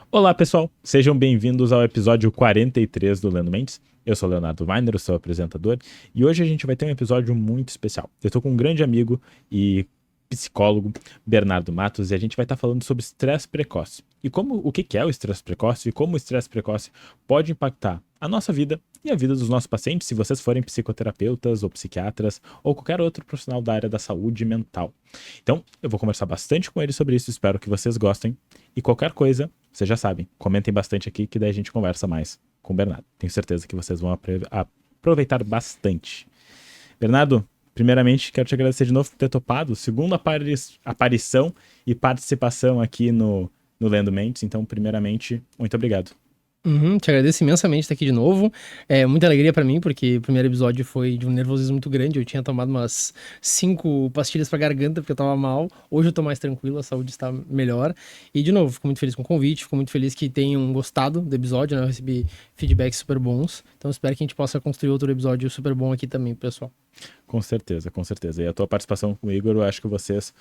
Olá, pessoal! Sejam bem-vindos ao episódio 43 do Lendo Mentes. Eu sou o Leonardo Weiner, eu sou o apresentador, e hoje a gente vai ter um episódio muito especial. Eu estou com um grande amigo e psicólogo, Bernardo Matos, e a gente vai estar falando sobre estresse precoce. E o que é o estresse precoce e como o estresse precoce pode impactar a nossa vida e a vida dos nossos pacientes, se vocês forem psicoterapeutas ou psiquiatras ou qualquer outro profissional da área da saúde mental. Então, eu vou conversar bastante com ele sobre isso, espero que vocês gostem. E qualquer coisa, vocês já sabem, comentem bastante aqui que daí a gente conversa mais com o Bernardo. Tenho certeza que vocês vão aproveitar bastante. Bernardo, primeiramente quero te agradecer de novo por ter topado, segunda aparição e participação aqui no Lendo Mentes. Então, primeiramente, muito obrigado. Te agradeço imensamente estar aqui de novo. É muita alegria pra mim, porque o primeiro episódio foi de um nervosismo muito grande. Eu tinha tomado umas 5 pastilhas pra garganta, porque eu tava mal. Hoje eu tô mais tranquilo, a saúde está melhor. E, de novo, fico muito feliz com o convite, fico muito feliz que tenham gostado do episódio, né? Eu recebi feedbacks super bons. Então, espero que a gente possa construir outro episódio super bom aqui também, pessoal. Com certeza, com certeza. E a tua participação com o Igor, eu acho que vocês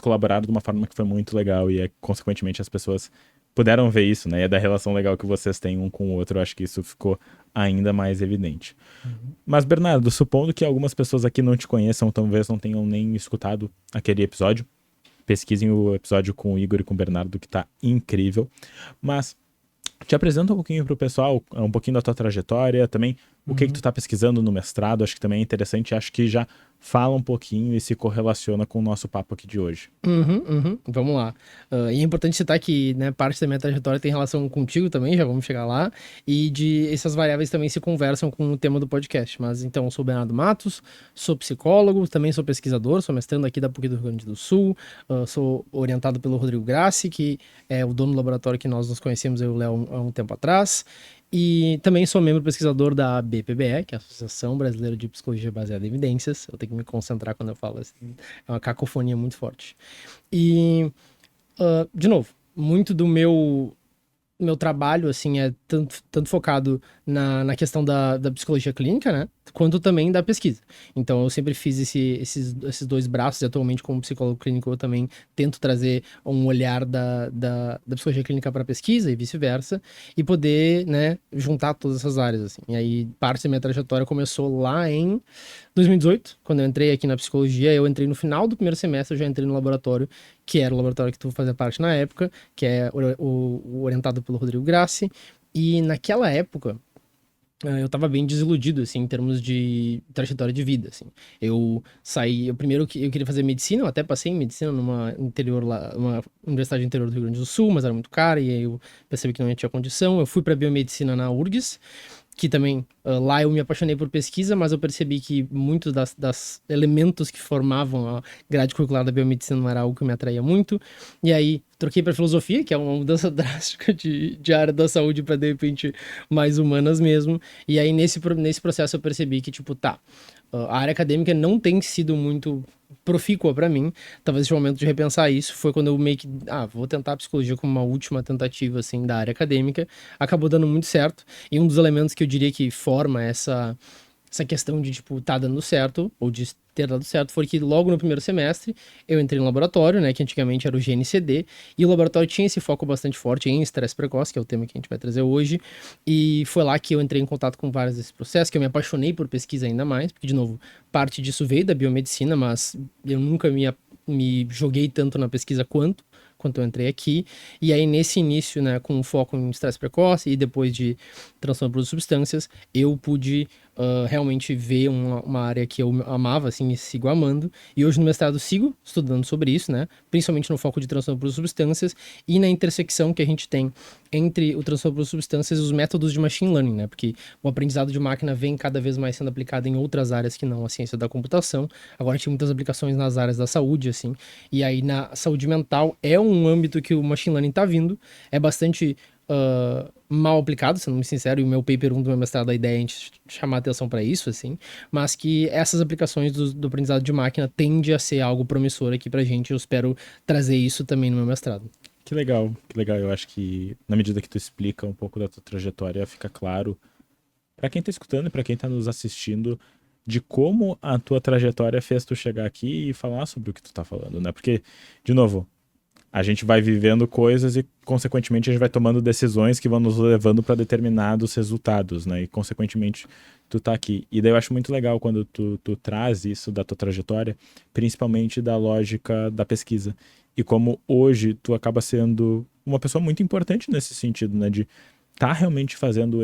colaboraram de uma forma que foi muito legal e, consequentemente, as pessoas puderam ver isso, né? E é da relação legal que vocês têm um com o outro, eu acho que isso ficou ainda mais evidente. Mas, Bernardo, supondo que algumas pessoas aqui não te conheçam, talvez não tenham nem escutado aquele episódio, pesquisem o episódio com o Igor e com o Bernardo, que tá incrível. Mas te apresenta um pouquinho pro pessoal, um pouquinho da tua trajetória, também o que tu tá pesquisando no mestrado, acho que também é interessante, acho que já fala um pouquinho e se correlaciona com o nosso papo aqui de hoje. Vamos lá. E é importante citar que, né, parte da minha trajetória tem relação contigo também, já vamos chegar lá, e de essas variáveis também se conversam com o tema do podcast. Mas então, eu sou o Bernardo Matos, sou psicólogo, também sou pesquisador, sou mestrando aqui da PUC do Rio Grande do Sul, sou orientado pelo Rodrigo Grassi, que é o dono do laboratório que nós nos conhecemos, eu e o Léo, há um tempo atrás. E também sou membro pesquisador da BPBE, que é a Associação Brasileira de Psicologia Baseada em Evidências. Eu tenho que me concentrar quando eu falo assim. É uma cacofonia muito forte. E, de novo, muito do meu trabalho, assim, é tanto focado na questão da psicologia clínica, né? Quanto também da pesquisa. Então, eu sempre fiz esses dois braços, e atualmente, como psicólogo clínico, eu também tento trazer um olhar da psicologia clínica para a pesquisa e vice-versa, e poder, né, juntar todas essas áreas, assim. E aí, parte da minha trajetória começou lá em 2018, quando eu entrei aqui na psicologia. Eu entrei no final do primeiro semestre, eu já entrei no laboratório, que era o laboratório que tu fazia parte na época, que é o orientado pelo Rodrigo Grassi. E naquela época, eu tava bem desiludido, assim, em termos de trajetória de vida, assim. Primeiro que eu queria fazer medicina, eu até passei em medicina numa universidade interior do Rio Grande do Sul, mas era muito cara, e aí eu percebi que não tinha condição. Eu fui pra biomedicina na URGS, que também, lá eu me apaixonei por pesquisa, mas eu percebi que muitos das elementos que formavam a grade curricular da biomedicina não era algo que me atraía muito. E aí troquei para filosofia, que é uma mudança drástica de área da saúde para, de repente, mais humanas mesmo. E aí nesse processo eu percebi que, tipo, tá, a área acadêmica não tem sido muito profícua para mim. Talvez seja o momento de repensar isso. Foi quando eu meio que, vou tentar a psicologia como uma última tentativa, assim, da área acadêmica. Acabou dando muito certo. E um dos elementos que eu diria que forma essa questão de, tipo, tá dando certo, ou de ter dado certo, foi que logo no primeiro semestre eu entrei no laboratório, né, que antigamente era o GNCD, e o laboratório tinha esse foco bastante forte em estresse precoce, que é o tema que a gente vai trazer hoje, e foi lá que eu entrei em contato com vários desses processos, que eu me apaixonei por pesquisa ainda mais, porque, de novo, parte disso veio da biomedicina, mas eu nunca me joguei tanto na pesquisa quanto eu entrei aqui. E aí, nesse início, né, com foco em estresse precoce e depois de transtorno por substâncias, eu pude realmente ver uma área que eu amava, assim, e sigo amando. E hoje no mestrado sigo estudando sobre isso, né, principalmente no foco de transtorno por substâncias e na intersecção que a gente tem entre o transtorno por substâncias e os métodos de machine learning, né, porque o aprendizado de máquina vem cada vez mais sendo aplicado em outras áreas que não a ciência da computação. Agora tem muitas aplicações nas áreas da saúde, assim, e aí na saúde mental é um âmbito que o machine learning tá vindo, é bastante mal aplicado, sendo muito sincero, e o meu paper 1 do meu mestrado, a ideia é a gente chamar atenção para isso, assim, mas que essas aplicações do aprendizado de máquina tende a ser algo promissor aqui pra gente. Eu espero trazer isso também no meu mestrado. Que legal, que legal. Eu acho que na medida que tu explica um pouco da tua trajetória, fica claro para quem tá escutando e para quem tá nos assistindo de como a tua trajetória fez tu chegar aqui e falar sobre o que tu tá falando, né? Porque, de novo, a gente vai vivendo coisas e, consequentemente, a gente vai tomando decisões que vão nos levando para determinados resultados, né? E, consequentemente, tu tá aqui. E daí eu acho muito legal quando tu traz isso da tua trajetória, principalmente da lógica da pesquisa. E como hoje tu acaba sendo uma pessoa muito importante nesse sentido, né? De tá realmente fazendo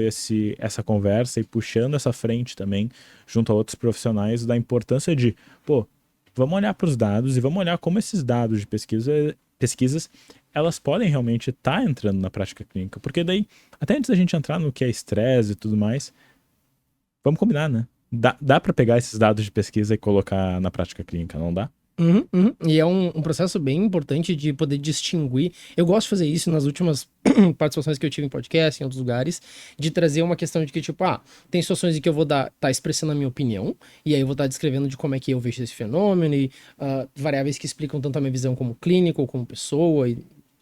essa conversa e puxando essa frente também, junto a outros profissionais, da importância de, pô, vamos olhar para os dados e vamos olhar como esses dados de pesquisas, elas podem realmente estar entrando na prática clínica. Porque daí, até antes da gente entrar no que é estresse e tudo mais, vamos combinar, né? Dá para pegar esses dados de pesquisa e colocar na prática clínica, não dá? E é um processo bem importante de poder distinguir. Eu gosto de fazer isso nas últimas participações que eu tive em podcast, em outros lugares, de trazer uma questão de que, tipo, tem situações em que eu vou tá expressando a minha opinião, e aí eu vou estar descrevendo de como é que eu vejo esse fenômeno, e variáveis que explicam tanto a minha visão como clínico, ou como pessoa, e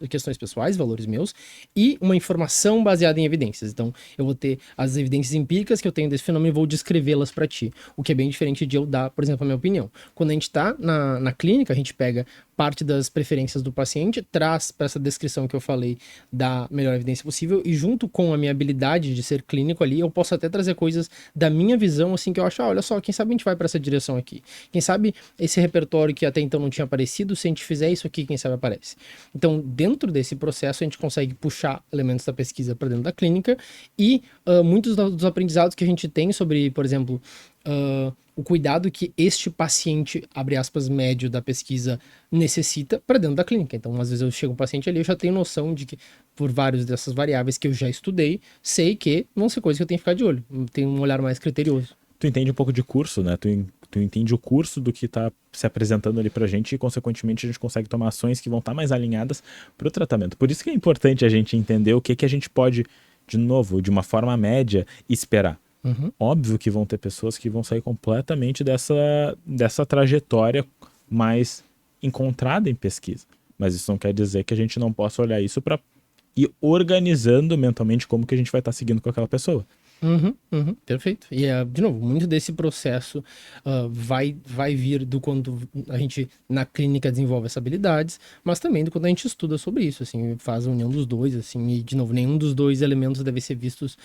questões pessoais, valores meus, e uma informação baseada em evidências. Então, eu vou ter as evidências empíricas que eu tenho desse fenômeno e vou descrevê-las para ti, o que é bem diferente de eu dar, por exemplo, a minha opinião. Quando a gente tá na clínica, a gente pega parte das preferências do paciente, traz para essa descrição que eu falei da melhor evidência possível, e junto com a minha habilidade de ser clínico ali, eu posso até trazer coisas da minha visão, assim, que eu acho, olha só, quem sabe a gente vai para essa direção aqui. Quem sabe esse repertório que até então não tinha aparecido, se a gente fizer isso aqui, quem sabe aparece. Então, dentro desse processo, a gente consegue puxar elementos da pesquisa para dentro da clínica, e muitos dos aprendizados que a gente tem sobre, por exemplo, o cuidado que este paciente, abre aspas, médio da pesquisa necessita para dentro da clínica. Então, às vezes eu chego um paciente ali, eu já tenho noção de que, por várias dessas variáveis que eu já estudei, sei que vão ser coisas que eu tenho que ficar de olho. Tenho um olhar mais criterioso. Tu entende um pouco de curso, né? Tu entende o curso do que tá se apresentando ali pra gente e, consequentemente, a gente consegue tomar ações que vão estar mais alinhadas pro tratamento. Por isso que é importante a gente entender o que a gente pode, de novo, de uma forma média, esperar. Óbvio que vão ter pessoas que vão sair completamente dessa trajetória mais encontrada em pesquisa. Mas isso não quer dizer que a gente não possa olhar isso para ir organizando mentalmente como que a gente vai estar seguindo com aquela pessoa. Perfeito. E, de novo, muito desse processo vai vir do quando a gente, na clínica, desenvolve essas habilidades, mas também do quando a gente estuda sobre isso, assim, faz a união dos dois, assim, e, de novo, nenhum dos dois elementos deve ser vistos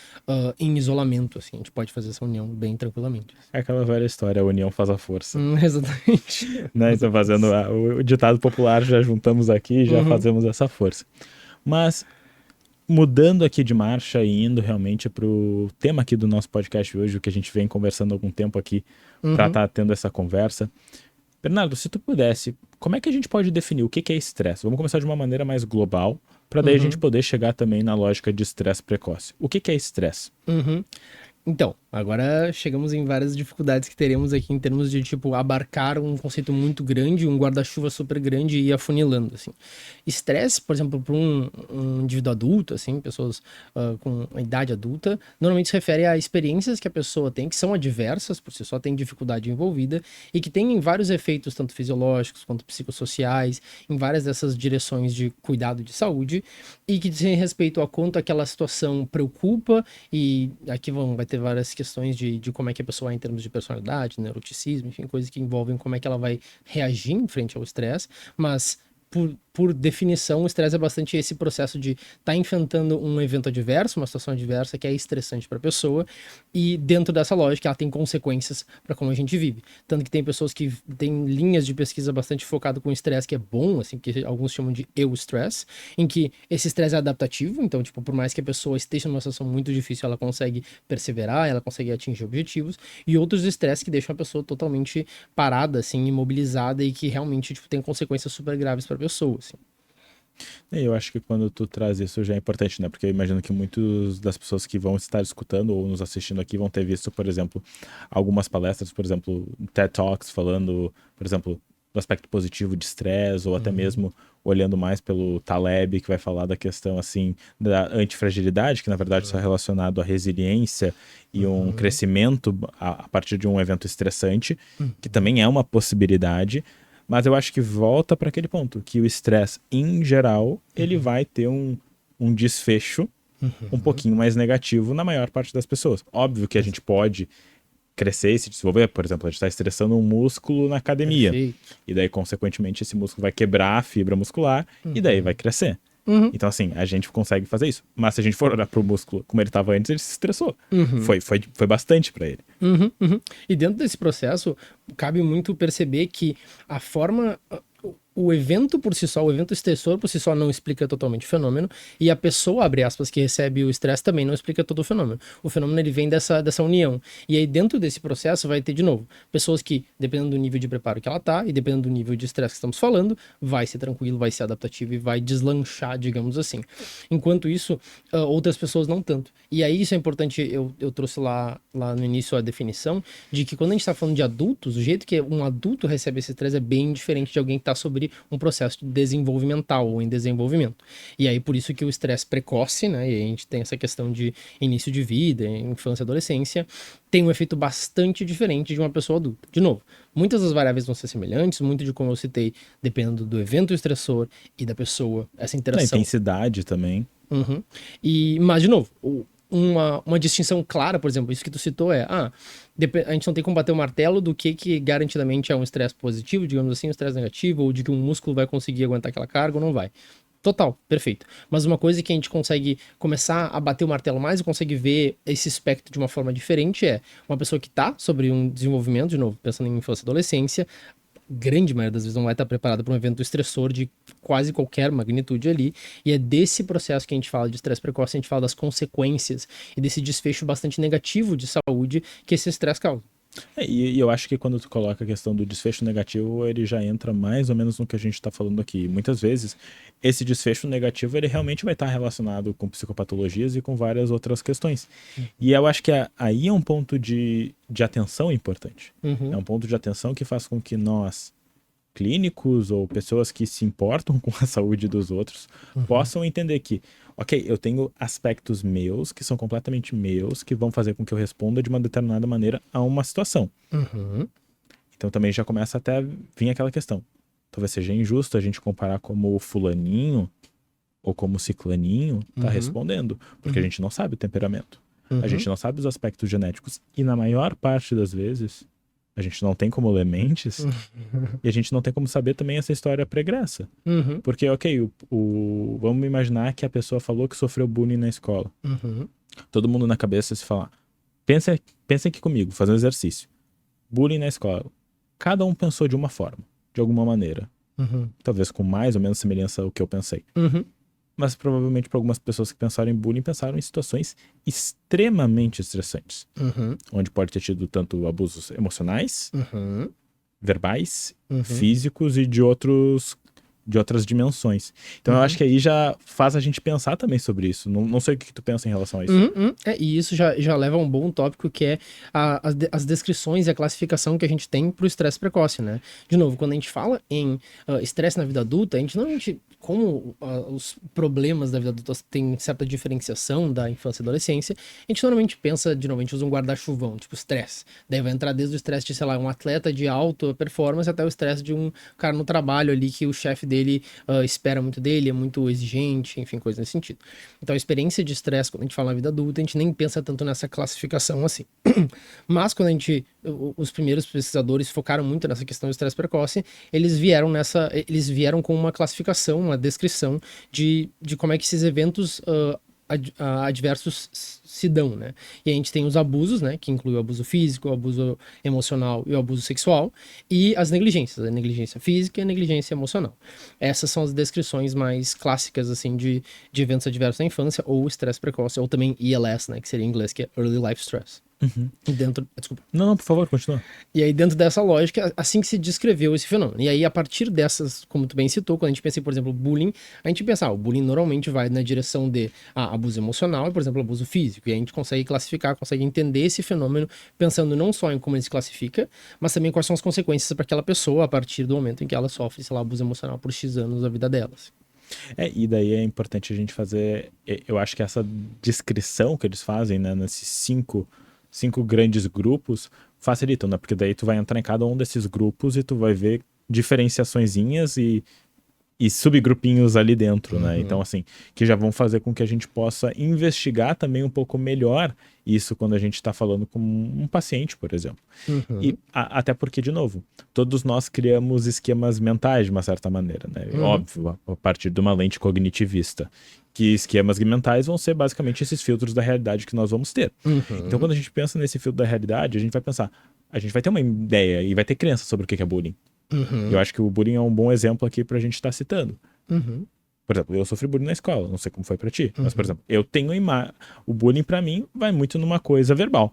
em isolamento, assim, a gente pode fazer essa união bem tranquilamente. É aquela velha história, a união faz a força. Exatamente. Né? Então, fazendo o ditado popular, já juntamos aqui, já fazemos essa força. Mas, mudando aqui de marcha e indo realmente pro tema aqui do nosso podcast hoje, o que a gente vem conversando há algum tempo aqui para estar tendo essa conversa. Bernardo, se tu pudesse, como é que a gente pode definir o que é estresse? Vamos começar de uma maneira mais global, para daí a gente poder chegar também na lógica de estresse precoce. O que é estresse? Então, agora chegamos em várias dificuldades que teremos aqui em termos de, tipo, abarcar um conceito muito grande, um guarda-chuva super grande e ir afunilando, assim. Estresse, por exemplo, para um indivíduo adulto, assim, pessoas com a idade adulta, normalmente se refere a experiências que a pessoa tem, que são adversas, por si só tem dificuldade envolvida, e que tem vários efeitos, tanto fisiológicos quanto psicossociais, em várias dessas direções de cuidado de saúde, e que dizem respeito a quanto aquela situação preocupa, e aqui vai ter várias questões de como é que a pessoa é em termos de personalidade, neuroticismo, enfim, coisas que envolvem como é que ela vai reagir em frente ao estresse, mas por definição, o estresse é bastante esse processo de estar enfrentando um evento adverso, uma situação adversa que é estressante para a pessoa, e dentro dessa lógica ela tem consequências para como a gente vive. Tanto que tem pessoas que têm linhas de pesquisa bastante focado com estresse que é bom, assim, que alguns chamam de eustress, em que esse estresse é adaptativo, então, tipo, por mais que a pessoa esteja numa situação muito difícil, ela consegue perseverar, ela consegue atingir objetivos, e outros estresses que deixam a pessoa totalmente parada, assim, imobilizada e que realmente, tipo, tem consequências super graves para a pessoa, assim. Eu acho que quando tu traz isso já é importante, né? Porque eu imagino que muitas das pessoas que vão estar escutando ou nos assistindo aqui vão ter visto, por exemplo, algumas palestras, por exemplo, TED Talks falando, por exemplo, do aspecto positivo de estresse, ou até mesmo olhando mais pelo Taleb, que vai falar da questão, assim, da antifragilidade, que na verdade está relacionado à resiliência e um crescimento a partir de um evento estressante, que também é uma possibilidade. Mas eu acho que volta para aquele ponto, que o estresse, em geral, ele vai ter um desfecho um pouquinho mais negativo na maior parte das pessoas. Óbvio que a gente pode crescer e se desenvolver. Por exemplo, a gente está estressando um músculo na academia. Perfeito. E daí, consequentemente, esse músculo vai quebrar a fibra muscular e daí vai crescer. Então, assim, a gente consegue fazer isso. Mas se a gente for olhar pro músculo como ele estava antes, ele se estressou. Foi bastante para ele. E dentro desse processo, cabe muito perceber que a forma. O evento por si só, o evento estressor por si só não explica totalmente o fenômeno, e a pessoa, abre aspas, que recebe o estresse também não explica todo o fenômeno. O fenômeno ele vem dessa união. E aí dentro desse processo vai ter, de novo, pessoas que, dependendo do nível de preparo que ela tá, e dependendo do nível de estresse que estamos falando, vai ser tranquilo, vai ser adaptativo e vai deslanchar, digamos assim. Enquanto isso, outras pessoas não tanto. E aí isso é importante, eu trouxe lá no início a definição de que quando a gente está falando de adultos, o jeito que um adulto recebe esse estresse é bem diferente de alguém que está sobre um processo desenvolvimental ou em desenvolvimento. E aí por isso que o estresse precoce, né, e a gente tem essa questão de início de vida, infância e adolescência, tem um efeito bastante diferente de uma pessoa adulta. De novo, muitas das variáveis vão ser semelhantes, muito de como eu citei, dependendo do evento estressor e da pessoa, essa A interação. intensidade também. Mas, de novo, uma distinção clara, por exemplo, isso que tu citou a gente não tem como bater o martelo do que garantidamente é um estresse positivo, digamos assim, um estresse negativo, ou de que um músculo vai conseguir aguentar aquela carga ou não vai. Total, perfeito. Mas uma coisa que a gente consegue começar a bater o martelo mais e consegue ver esse espectro de uma forma diferente é uma pessoa que está sobre um desenvolvimento, de novo, pensando em infância e adolescência, grande maioria das vezes não vai estar preparada para um evento estressor de quase qualquer magnitude ali, e é desse processo que a gente fala de estresse precoce, a gente fala das consequências e desse desfecho bastante negativo de saúde que esse estresse causa. E eu acho que quando tu coloca a questão do desfecho negativo, ele já entra mais ou menos no que a gente está falando aqui. Muitas vezes, esse desfecho negativo, ele realmente vai estar relacionado com psicopatologias e com várias outras questões. E eu acho que aí é um ponto de atenção importante. É um ponto de atenção que faz com que nós, clínicos ou pessoas que se importam com a saúde dos outros, possam entender que, ok, eu tenho aspectos meus, que são completamente meus, que vão fazer com que eu responda de uma determinada maneira a uma situação. Então também já começa até a vir aquela questão. Talvez seja injusto a gente comparar como o fulaninho ou como o ciclaninho tá respondendo, porque a gente não sabe o temperamento. A gente não sabe os aspectos genéticos. E na maior parte das vezes, a gente não tem como ler mentes e a gente não tem como saber também essa história pregressa. Porque, ok, vamos imaginar que a pessoa falou que sofreu bullying na escola. Todo mundo na cabeça se falar, pensa aqui comigo, fazer um exercício. Bullying na escola. Cada um pensou de uma forma, de alguma maneira. Talvez com mais ou menos semelhança ao que eu pensei. Mas provavelmente para algumas pessoas que pensaram em bullying, pensaram em situações extremamente estressantes. Onde pode ter tido tanto abusos emocionais, verbais, físicos e de outras dimensões. Então eu acho que aí já faz a gente pensar também sobre isso. Não sei o que tu pensa em relação a isso. E isso já leva a um bom tópico que é as descrições e a classificação que a gente tem para o estresse precoce, né? De novo, quando a gente fala em estresse na vida adulta, a gente normalmente, como os problemas da vida adulta têm certa diferenciação da infância e adolescência, a gente normalmente pensa, de novo, a gente usa um guarda-chuvão, tipo estresse. Daí vai entrar desde o estresse de, sei lá, um atleta de alta performance até o estresse de um cara no trabalho ali que o chefe dele espera muito dele, é muito exigente, enfim, coisa nesse sentido. Então a experiência de estresse, quando a gente fala na vida adulta, a gente nem pensa tanto nessa classificação assim. Mas quando os primeiros pesquisadores focaram muito nessa questão do estresse precoce, eles vieram com uma classificação, uma descrição de como é que esses eventos adversos se dão, né? E a gente tem os abusos, né? Que inclui o abuso físico, o abuso emocional e o abuso sexual, e as negligências, a negligência física e a negligência emocional. Essas são as descrições mais clássicas, assim, de eventos adversos na infância, ou estresse precoce, ou também ELS, né? Que seria em inglês, que é Early Life Stress. Desculpa. Não, por favor, continua. E aí, dentro dessa lógica, assim que se descreveu esse fenômeno. E aí, a partir dessas, como tu bem citou, quando a gente pensa em, por exemplo, bullying, a gente pensa, o bullying normalmente vai na direção de abuso emocional e, por exemplo, abuso físico. E a gente consegue classificar, consegue entender esse fenômeno, pensando não só em como ele se classifica, mas também quais são as consequências para aquela pessoa a partir do momento em que ela sofre, sei lá, abuso emocional por X anos da vida delas. E daí é importante a gente fazer, eu acho que essa descrição que eles fazem, né, nesses cinco grandes grupos facilitam, né? Porque daí tu vai entrar em cada um desses grupos e tu vai ver diferenciaçõezinhas e e subgrupinhos ali dentro, né? Então, assim, que já vão fazer com que a gente possa investigar também um pouco melhor isso quando a gente está falando com um paciente, por exemplo. E até porque, de novo, todos nós criamos esquemas mentais de uma certa maneira, né? Óbvio, a partir de uma lente cognitivista. Que esquemas mentais vão ser basicamente esses filtros da realidade que nós vamos ter. Então, quando a gente pensa nesse filtro da realidade, a gente vai pensar, a gente vai ter uma ideia e vai ter crença sobre o que é bullying. Eu acho que o bullying é um bom exemplo aqui pra gente estar citando. Por exemplo, eu sofri bullying na escola, não sei como foi pra ti, mas, por exemplo, eu tenho o bullying pra mim vai muito numa coisa verbal.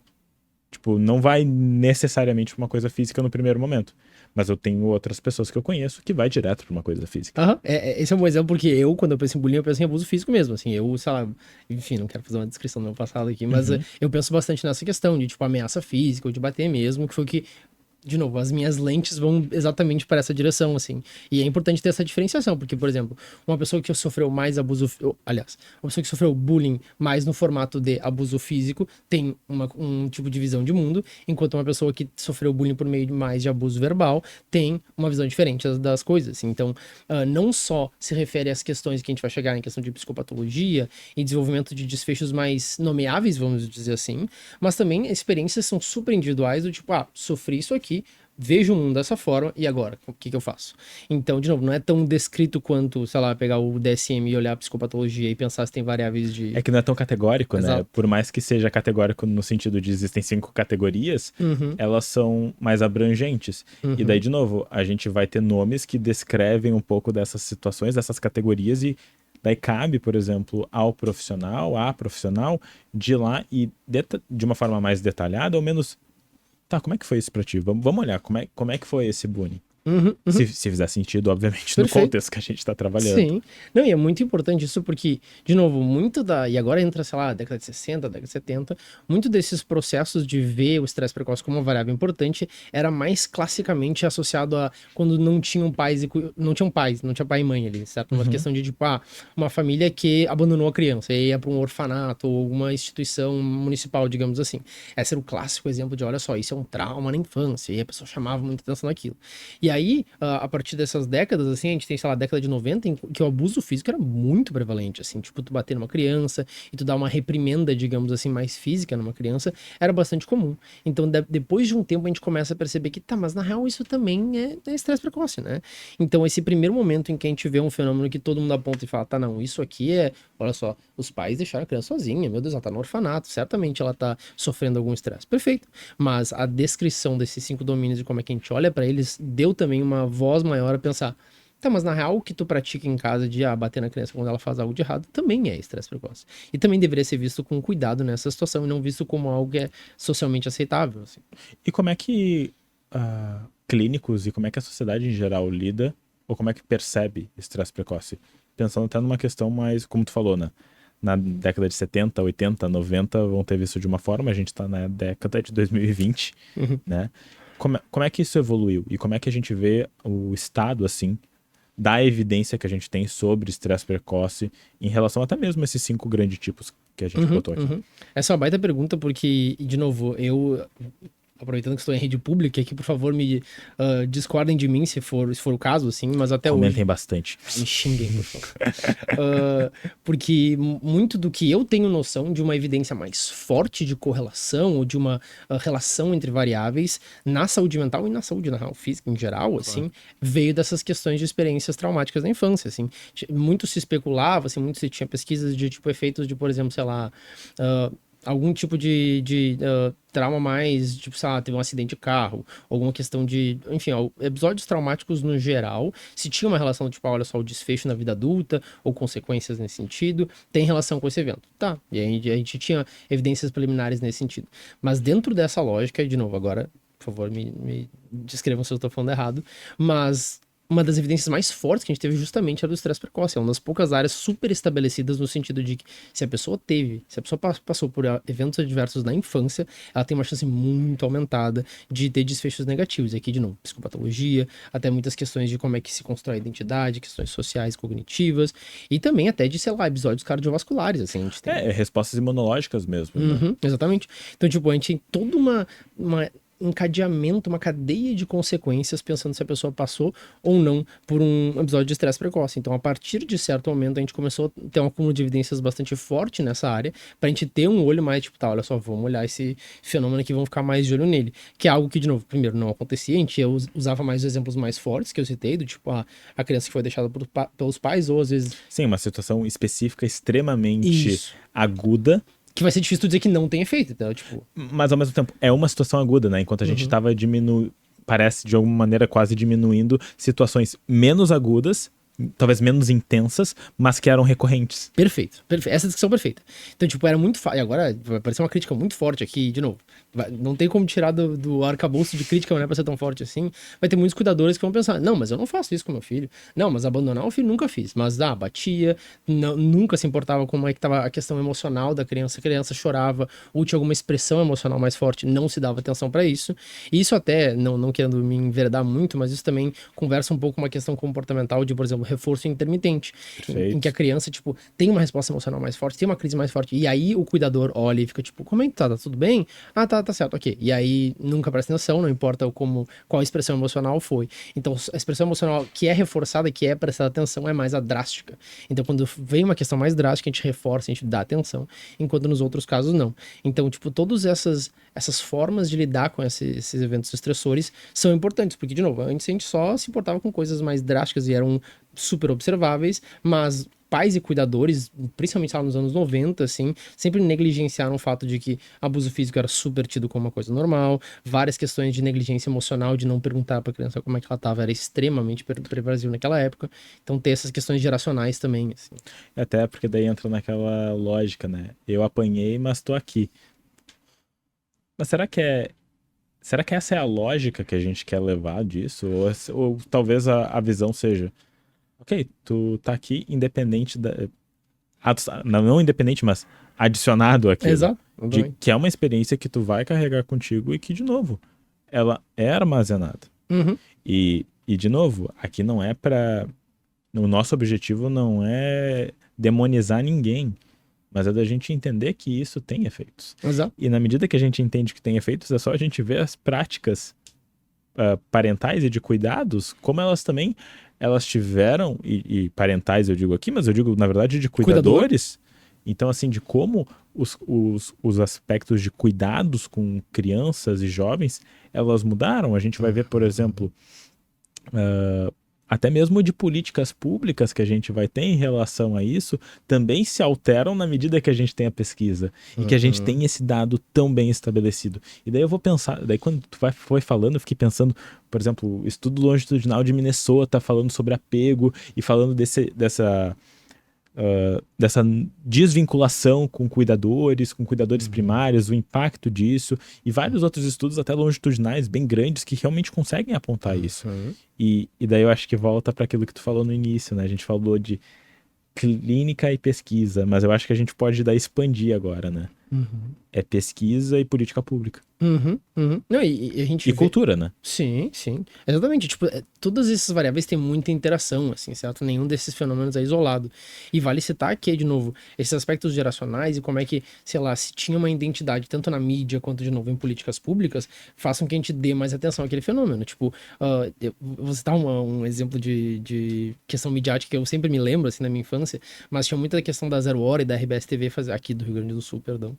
Tipo, não vai necessariamente pra uma coisa física no primeiro momento. Mas eu tenho outras pessoas que eu conheço que vai direto pra uma coisa física. Esse é um bom exemplo porque quando eu penso em bullying, eu penso em abuso físico mesmo, assim, sei lá, enfim, não quero fazer uma descrição do meu passado aqui, mas eu penso bastante nessa questão de, tipo, ameaça física ou de bater mesmo, que foi o que, de novo, as minhas lentes vão exatamente para essa direção, assim. E é importante ter essa diferenciação, porque, por exemplo, uma pessoa que sofreu mais abuso... Aliás, uma pessoa que sofreu bullying mais no formato de abuso físico tem um tipo de visão de mundo, enquanto uma pessoa que sofreu bullying por meio de mais de abuso verbal tem uma visão diferente das coisas. Assim. Então, não só se refere às questões que a gente vai chegar em questão de psicopatologia e desenvolvimento de desfechos mais nomeáveis, vamos dizer assim, mas também experiências são super individuais do tipo, sofri isso aqui, vejo o mundo dessa forma, e agora? O que eu faço? Então, de novo, não é tão descrito quanto, sei lá, pegar o DSM e olhar a psicopatologia e pensar se tem variáveis de... É que não é tão categórico, Exato. né? Por mais que seja categórico no sentido de existem 5 categorias, elas são mais abrangentes. E daí, de novo, a gente vai ter nomes que descrevem um pouco dessas situações, dessas categorias, e daí cabe, por exemplo, à profissional, de ir lá e de uma forma mais detalhada, ou menos... Tá, como é que foi isso pra ti? Vamos olhar, como é que foi esse bullying? Se fizer sentido, obviamente, no contexto que a gente tá trabalhando. Sim. Não, e é muito importante isso porque, de novo, e agora entra, sei lá, década de 60, década de 70, muito desses processos de ver o estresse precoce como uma variável importante era mais classicamente associado a quando não tinham pais não tinha pai e mãe ali, certo? Uma questão de, tipo, uma família que abandonou a criança e ia para um orfanato ou alguma instituição municipal, digamos assim. Esse era o clássico exemplo de, olha só, isso é um trauma na infância, e a pessoa chamava muita atenção naquilo. E aí, a partir dessas décadas, assim, a gente tem, sei lá, a década de 90, em que o abuso físico era muito prevalente, assim, tipo, tu bater numa criança e tu dar uma reprimenda, digamos assim, mais física numa criança, era bastante comum. Então, depois de um tempo, a gente começa a perceber que, mas na real isso também é estresse precoce, né? Então, esse primeiro momento em que a gente vê um fenômeno que todo mundo aponta e fala, tá, não, isso aqui olha só, os pais deixaram a criança sozinha, meu Deus, ela tá no orfanato, certamente ela tá sofrendo algum estresse. Perfeito. Mas a descrição desses 5 domínios e como é que a gente olha pra eles, deu também uma voz maior a pensar, tá, mas na real o que tu pratica em casa de bater na criança quando ela faz algo de errado também é estresse precoce. E também deveria ser visto com cuidado nessa situação e não visto como algo que é socialmente aceitável. Assim. E como é que clínicos e como é que a sociedade em geral lida ou como é que percebe estresse precoce? Pensando até numa questão mais, como tu falou, né? Na década de 70, 80, 90 vão ter visto de uma forma, a gente tá na década de 2020, né? Como é que isso evoluiu? E como é que a gente vê o estado, assim, da evidência que a gente tem sobre estresse precoce em relação até mesmo a esses 5 grandes tipos que a gente botou aqui? Essa é uma baita pergunta porque, de novo, aproveitando que estou em rede pública aqui, por favor, me discordem de mim se for o caso, assim, mas até hoje... Comentem bastante. Me xinguem, por favor. Porque muito do que eu tenho noção de uma evidência mais forte de correlação ou de uma relação entre variáveis na saúde mental e na saúde física em geral, assim, veio dessas questões de experiências traumáticas na infância, assim. Muito se especulava, assim, muito se tinha pesquisas de, tipo, efeitos de, por exemplo, sei lá... algum tipo de trauma mais, tipo, sei lá, teve um acidente de carro, alguma questão de, enfim, episódios traumáticos no geral, se tinha uma relação, tipo, olha só, o desfecho na vida adulta, ou consequências nesse sentido, tem relação com esse evento. Tá, e aí a gente tinha evidências preliminares nesse sentido. Mas dentro dessa lógica, de novo, agora, por favor, me descrevam se eu tô falando errado, mas... uma das evidências mais fortes que a gente teve justamente era do estresse precoce. É uma das poucas áreas super estabelecidas no sentido de que se a pessoa passou por eventos adversos na infância, ela tem uma chance muito aumentada de ter desfechos negativos. E aqui, de novo, psicopatologia, até muitas questões de como é que se constrói a identidade, questões sociais, cognitivas, e também até de, sei lá, episódios cardiovasculares, assim. A gente tem... respostas imunológicas mesmo, né? Exatamente. Então, tipo, a gente tem toda uma encadeamento, uma cadeia de consequências, pensando se a pessoa passou ou não por um episódio de estresse precoce. Então, a partir de certo momento, a gente começou a ter um acúmulo de evidências bastante forte nessa área, pra gente ter um olho mais, tipo, tá, olha só, vamos olhar esse fenômeno aqui, vamos ficar mais de olho nele. Que é algo que, de novo, primeiro, não acontecia, a gente usava mais os exemplos mais fortes que eu citei, do tipo, a criança que foi deixada pelos pais, ou às vezes... Sim, uma situação específica extremamente Isso. aguda, Que vai ser difícil tu dizer que não tem efeito, então, tipo... mas ao mesmo tempo é uma situação aguda, né? Enquanto a gente estava parece de alguma maneira quase diminuindo situações menos agudas, talvez menos intensas, mas que eram recorrentes. Perfeito. Essa discussão perfeita. Então, tipo, era muito fácil. E agora vai parecer uma crítica muito forte aqui, de novo. Não tem como tirar do arcabouço de crítica, não é pra ser tão forte assim. Vai ter muitos cuidadores que vão pensar: não, mas eu não faço isso com meu filho. Não, mas abandonar o filho nunca fiz. Mas, batia, nunca se importava como é que tava a questão emocional da criança. A criança chorava, ou tinha alguma expressão emocional mais forte, não se dava atenção pra isso. E isso até, não querendo me enveredar muito, mas isso também conversa um pouco com uma questão comportamental de, por exemplo, reforço intermitente, em que a criança, tipo, tem uma resposta emocional mais forte, tem uma crise mais forte, e aí o cuidador olha e fica tipo, como é que tá? Tá tudo bem? Tá certo, ok. E aí nunca presta atenção, não importa qual expressão emocional foi. Então a expressão emocional que é reforçada, que é prestada atenção, é mais a drástica. Então quando vem uma questão mais drástica, a gente reforça, a gente dá atenção, enquanto nos outros casos não. Então, tipo, todas essas formas de lidar com esses eventos estressores são importantes, porque, de novo, antes a gente só se importava com coisas mais drásticas e eram super observáveis, mas pais e cuidadores, principalmente lá nos anos 90, assim, sempre negligenciaram o fato de que abuso físico era super tido como uma coisa normal, várias questões de negligência emocional, de não perguntar pra criança como é que ela tava, era extremamente prevalecido naquela época, então ter essas questões geracionais também, assim. Até porque daí entra naquela lógica, né? Eu apanhei, mas tô aqui. Mas será que essa é a lógica que a gente quer levar disso? Ou talvez a visão seja: ok, tu tá aqui independente não independente, mas adicionado àquilo. Exato. Que é uma experiência que tu vai carregar contigo e que, de novo, ela é armazenada. Uhum. E de novo, aqui não é pra... O nosso objetivo não é demonizar ninguém, mas é da gente entender que isso tem efeitos. Exato. E na medida que a gente entende que tem efeitos, é só a gente ver as práticas parentais e de cuidados, como elas também tiveram, e parentais eu digo aqui, mas eu digo na verdade de cuidadores. Então, assim, de como os aspectos de cuidados com crianças e jovens, elas mudaram. A gente vai ver, por exemplo, até mesmo de políticas públicas que a gente vai ter em relação a isso, também se alteram na medida que a gente tem a pesquisa e que a gente tem esse dado tão bem estabelecido. E daí eu vou pensar, daí quando tu foi falando, eu fiquei pensando, por exemplo, o estudo longitudinal de Minnesota falando sobre apego e falando dessa desvinculação com cuidadores primários, o impacto disso, e vários outros estudos até longitudinais bem grandes que realmente conseguem apontar isso. E daí eu acho que volta para aquilo que tu falou no início, né? A gente falou de clínica e pesquisa, mas eu acho que a gente pode expandir agora, né? É pesquisa e política pública. Não, e a gente cultura, né? Sim. Exatamente. Tipo, todas essas variáveis têm muita interação, assim, certo? Nenhum desses fenômenos é isolado. E vale citar aqui, de novo, esses aspectos geracionais e como é que, sei lá, se tinha uma identidade, tanto na mídia quanto, de novo, em políticas públicas, façam que a gente dê mais atenção àquele fenômeno. Tipo, eu vou citar um exemplo de questão midiática que eu sempre me lembro, assim, na minha infância, mas tinha muita questão da Zero Hora e da RBS TV, aqui do Rio Grande do Sul, perdão.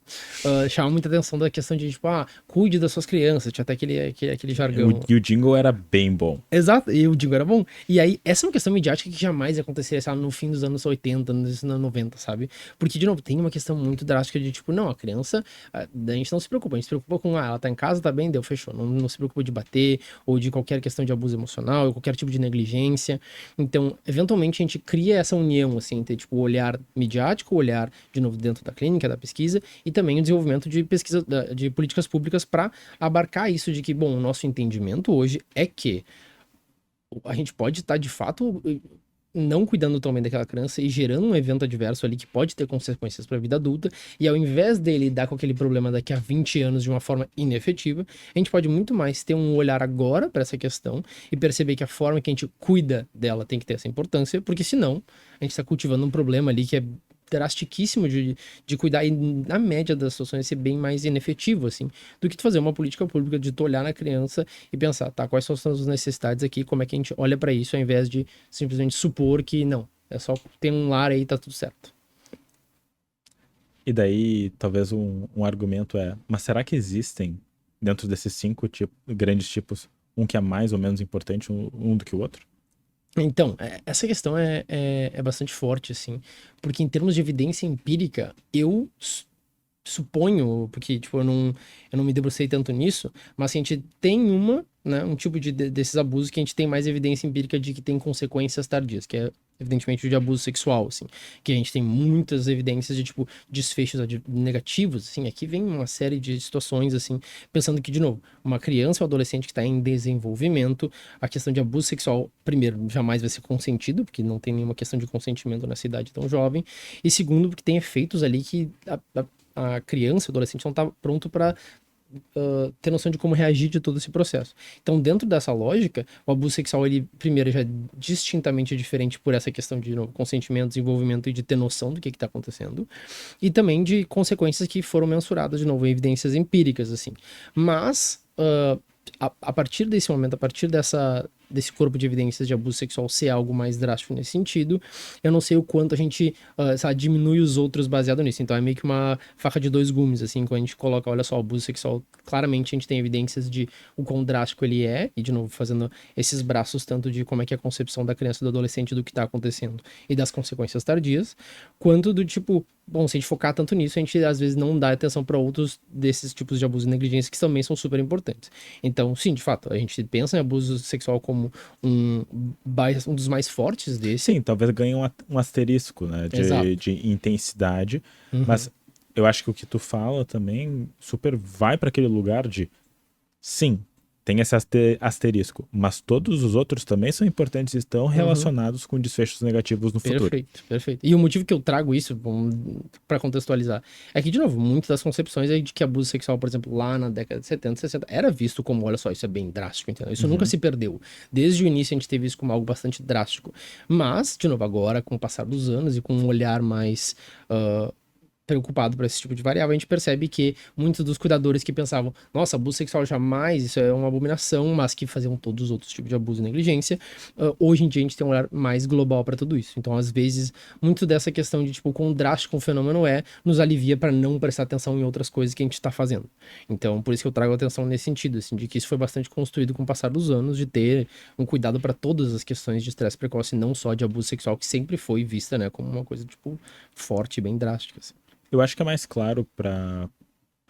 Chamava muita atenção da questão de, tipo, cuide das suas crianças, tinha até aquele jargão. E o jingle era bem bom. Exato, e o jingle era bom. E aí, essa é uma questão midiática que jamais ia acontecer, sabe, no fim dos anos 80, nos anos 90, sabe? Porque, de novo, tem uma questão muito drástica de, tipo, não, a criança, a gente não se preocupa, a gente se preocupa com, ela tá em casa, tá bem, deu, fechou. Não se preocupa de bater, ou de qualquer questão de abuso emocional, ou qualquer tipo de negligência. Então, eventualmente, a gente cria essa união, assim, entre, tipo, o olhar midiático, o olhar, de novo, dentro da clínica, da pesquisa, e também o desenvolvimento de pesquisa, de políticas públicas para abarcar isso de que, bom, o nosso entendimento hoje é que a gente pode estar, de fato, não cuidando totalmente daquela criança e gerando um evento adverso ali que pode ter consequências para a vida adulta, e ao invés dele lidar com aquele problema daqui a 20 anos de uma forma inefetiva, a gente pode muito mais ter um olhar agora para essa questão e perceber que a forma que a gente cuida dela tem que ter essa importância, porque senão a gente está cultivando um problema ali que é drastiquíssimo de cuidar, e na média das situações ser bem mais inefetivo, assim, do que tu fazer uma política pública de tu olhar na criança e pensar, tá, quais são as necessidades aqui, como é que a gente olha pra isso, ao invés de simplesmente supor que não, é só ter um lar aí e tá tudo certo. E daí, talvez um argumento é, mas será que existem, dentro desses 5 grandes tipos, um que é mais ou menos importante um do que o outro? Então, essa questão é bastante forte, assim, porque em termos de evidência empírica, eu suponho, porque, tipo, eu não me debrucei tanto nisso, mas assim, a gente tem né, um tipo desses abusos que a gente tem mais evidência empírica de que tem consequências tardias, que é, evidentemente, o de abuso sexual, assim, que a gente tem muitas evidências de, tipo, desfechos negativos, assim, aqui vem uma série de situações, assim, pensando que, de novo, uma criança ou adolescente que está em desenvolvimento, a questão de abuso sexual, primeiro, jamais vai ser consentido, porque não tem nenhuma questão de consentimento nessa idade tão jovem, e segundo, porque tem efeitos ali que a criança, o adolescente não está pronto para ter noção de como reagir de todo esse processo. Então, dentro dessa lógica, o abuso sexual, ele, primeiro, já é distintamente diferente por essa questão de novo, consentimento, desenvolvimento e de ter noção do que está acontecendo, e também de consequências que foram mensuradas, de novo, em evidências empíricas, assim. Mas, a partir desse momento, a partir desse corpo de evidências de abuso sexual ser algo mais drástico nesse sentido, eu não sei o quanto a gente diminui os outros baseado nisso. Então é meio que uma faca de 2 gumes, assim, quando a gente coloca, olha só, o abuso sexual, claramente a gente tem evidências de o quão drástico ele é, e de novo, fazendo esses braços tanto de como é que é a concepção da criança e do adolescente do que tá acontecendo e das consequências tardias, quanto do tipo, bom, se a gente focar tanto nisso, a gente às vezes não dá atenção para outros desses tipos de abuso e negligência que também são super importantes. Então, sim, de fato, a gente pensa em abuso sexual como um dos mais fortes desse. Sim, talvez ganhe um asterisco, né, Exato. de intensidade, Uhum. mas eu acho que o que tu fala também super vai para aquele lugar de, sim, tem esse asterisco, mas todos os outros também são importantes e estão relacionados com desfechos negativos no futuro. Perfeito, perfeito. E o motivo que eu trago isso, para contextualizar, é que, de novo, muitas das concepções é de que abuso sexual, por exemplo, lá na década de 70, 60, era visto como, olha só, isso é bem drástico, entendeu? Isso nunca se perdeu. Desde o início a gente teve isso como algo bastante drástico. Mas, de novo, agora, com o passar dos anos e com um olhar mais preocupado por esse tipo de variável, a gente percebe que muitos dos cuidadores que pensavam, nossa, abuso sexual jamais, isso é uma abominação, mas que faziam todos os outros tipos de abuso e negligência, hoje em dia a gente tem um olhar mais global para tudo isso. Então, às vezes, muito dessa questão de, tipo, quão drástico um fenômeno nos alivia para não prestar atenção em outras coisas que a gente está fazendo. Então, por isso que eu trago atenção nesse sentido, assim, de que isso foi bastante construído com o passar dos anos, de ter um cuidado para todas as questões de estresse precoce, não só de abuso sexual, que sempre foi vista, né, como uma coisa, tipo, forte, bem drástica, assim. Eu acho que é mais claro para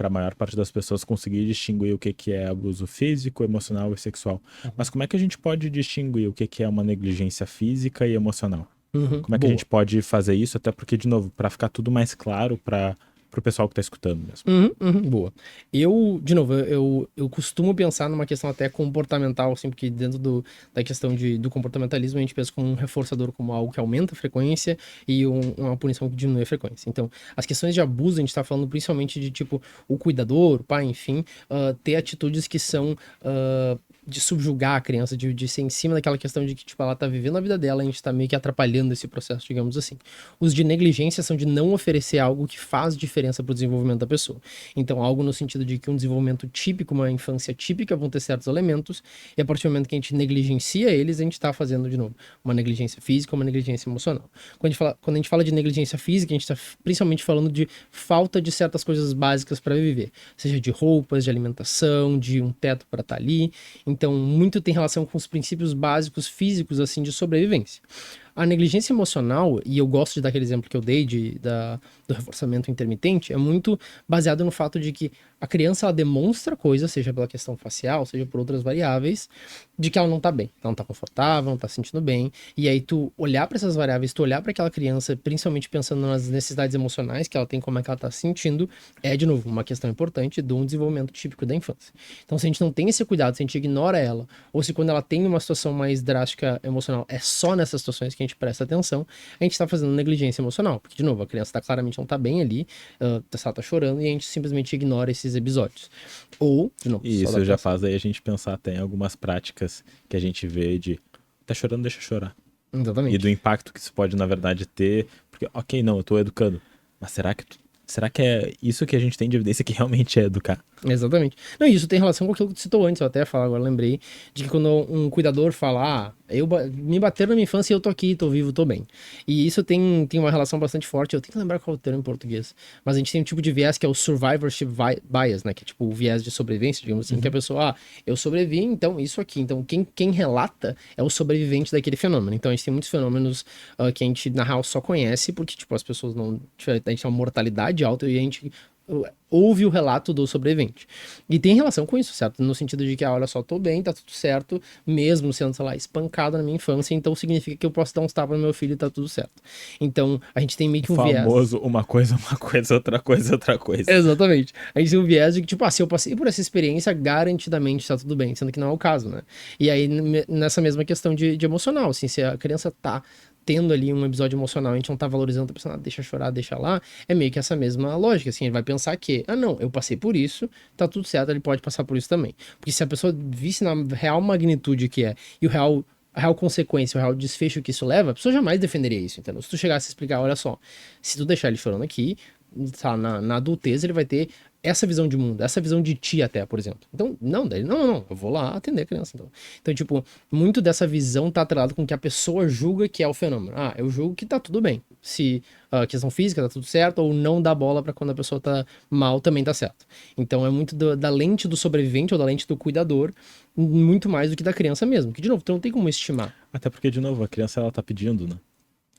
a maior parte das pessoas conseguir distinguir o que é abuso físico, emocional e sexual. Mas como é que a gente pode distinguir o que é uma negligência física e emocional? Como é que a gente pode fazer isso? Até porque, de novo, para ficar tudo mais claro para o pessoal que está escutando mesmo. Boa. Eu, de novo, eu costumo pensar numa questão até comportamental, assim, porque dentro da questão do comportamentalismo a gente pensa como um reforçador, como algo que aumenta a frequência e uma punição que diminui a frequência. Então, as questões de abuso, a gente tá falando principalmente de, tipo, o cuidador, o pai, enfim, ter atitudes que são de subjugar a criança, de ser em cima daquela questão de que, tipo, ela tá vivendo a vida dela, a gente tá meio que atrapalhando esse processo, digamos assim. Os de negligência são de não oferecer algo que faz diferença pro desenvolvimento da pessoa. Então, algo no sentido de que um desenvolvimento típico, uma infância típica, vão ter certos elementos, e a partir do momento que a gente negligencia eles, a gente tá fazendo, de novo, uma negligência física, uma negligência emocional. Quando a gente fala de negligência física, a gente tá principalmente falando de falta de certas coisas básicas para viver, seja de roupas, de alimentação, de um teto para estar ali. Então, muito tem relação com os princípios básicos físicos, assim, de sobrevivência. A negligência emocional, e eu gosto de dar aquele exemplo que eu dei do reforçamento intermitente, é muito baseado no fato de que a criança ela demonstra coisas, seja pela questão facial, seja por outras variáveis, de que ela não tá bem, ela não tá confortável, não tá se sentindo bem. E aí tu olhar para essas variáveis, tu olhar para aquela criança, principalmente pensando nas necessidades emocionais que ela tem, como é que ela tá se sentindo, é de novo uma questão importante de um desenvolvimento típico da infância. Então, se a gente não tem esse cuidado, se a gente ignora ela, ou se quando ela tem uma situação mais drástica emocional, é só nessas situações que a gente presta atenção, a gente tá fazendo negligência emocional, porque de novo, a criança tá claramente não tá bem ali, ela tá chorando, e a gente simplesmente ignora esses episódios. Ou, de novo, E isso já faz aí a gente pensar até em algumas práticas que a gente vê de tá chorando, deixa chorar. Exatamente. E do impacto que isso pode, na verdade, ter, Porque, ok, não, eu tô educando. Mas será que é isso que a gente tem de evidência que realmente é educar? Exatamente. Não, isso tem relação com aquilo que tu citou antes, eu até falo, agora lembrei, de que quando um cuidador fala, me bateram na minha infância e eu tô aqui, tô vivo, tô bem. E isso tem uma relação bastante forte, eu tenho que lembrar qual é o termo em português, mas a gente tem um tipo de viés que é o survivorship bias, né, que é tipo o viés de sobrevivência, digamos assim, que a pessoa, eu sobrevivi, então isso aqui, então quem relata é o sobrevivente daquele fenômeno. Então a gente tem muitos fenômenos que a gente, na real, só conhece porque, tipo, as pessoas não, a gente tem uma mortalidade alta e a gente ouve o relato do sobrevivente. E tem relação com isso, certo? No sentido de que, olha só, tô bem, tá tudo certo, mesmo sendo, sei lá, espancado na minha infância, então significa que eu posso dar uns tapas no meu filho e tá tudo certo. Então, a gente tem meio que um viés. Famoso, uma coisa, outra coisa, outra coisa. Exatamente. A gente tem um viés de que, tipo, se eu passei por essa experiência, garantidamente tá tudo bem, sendo que não é o caso, né? E aí, nessa mesma questão de emocional, assim, se a criança tá tendo ali um episódio emocional, a gente não tá valorizando, tá pensando, deixa chorar, deixa lá, é meio que essa mesma lógica, assim, ele vai pensar que, não, eu passei por isso, tá tudo certo, ele pode passar por isso também. Porque se a pessoa visse na real magnitude que é, e a real consequência, o real desfecho que isso leva, a pessoa jamais defenderia isso, entendeu? Se tu chegasse a explicar, olha só, se tu deixar ele chorando aqui, tá, na adultez ele vai ter essa visão de mundo, essa visão de ti até, por exemplo. Então, não, eu vou lá atender a criança. Então, tipo, muito dessa visão tá atrelado com o que a pessoa julga que é o fenômeno. Eu julgo que tá tudo bem. Se a questão física tá tudo certo, ou não dá bola pra quando a pessoa tá mal, também tá certo. Então, é muito da lente do sobrevivente ou da lente do cuidador, muito mais do que da criança mesmo. Que, de novo, tu não tem como estimar. Até porque, de novo, a criança, ela tá pedindo, né?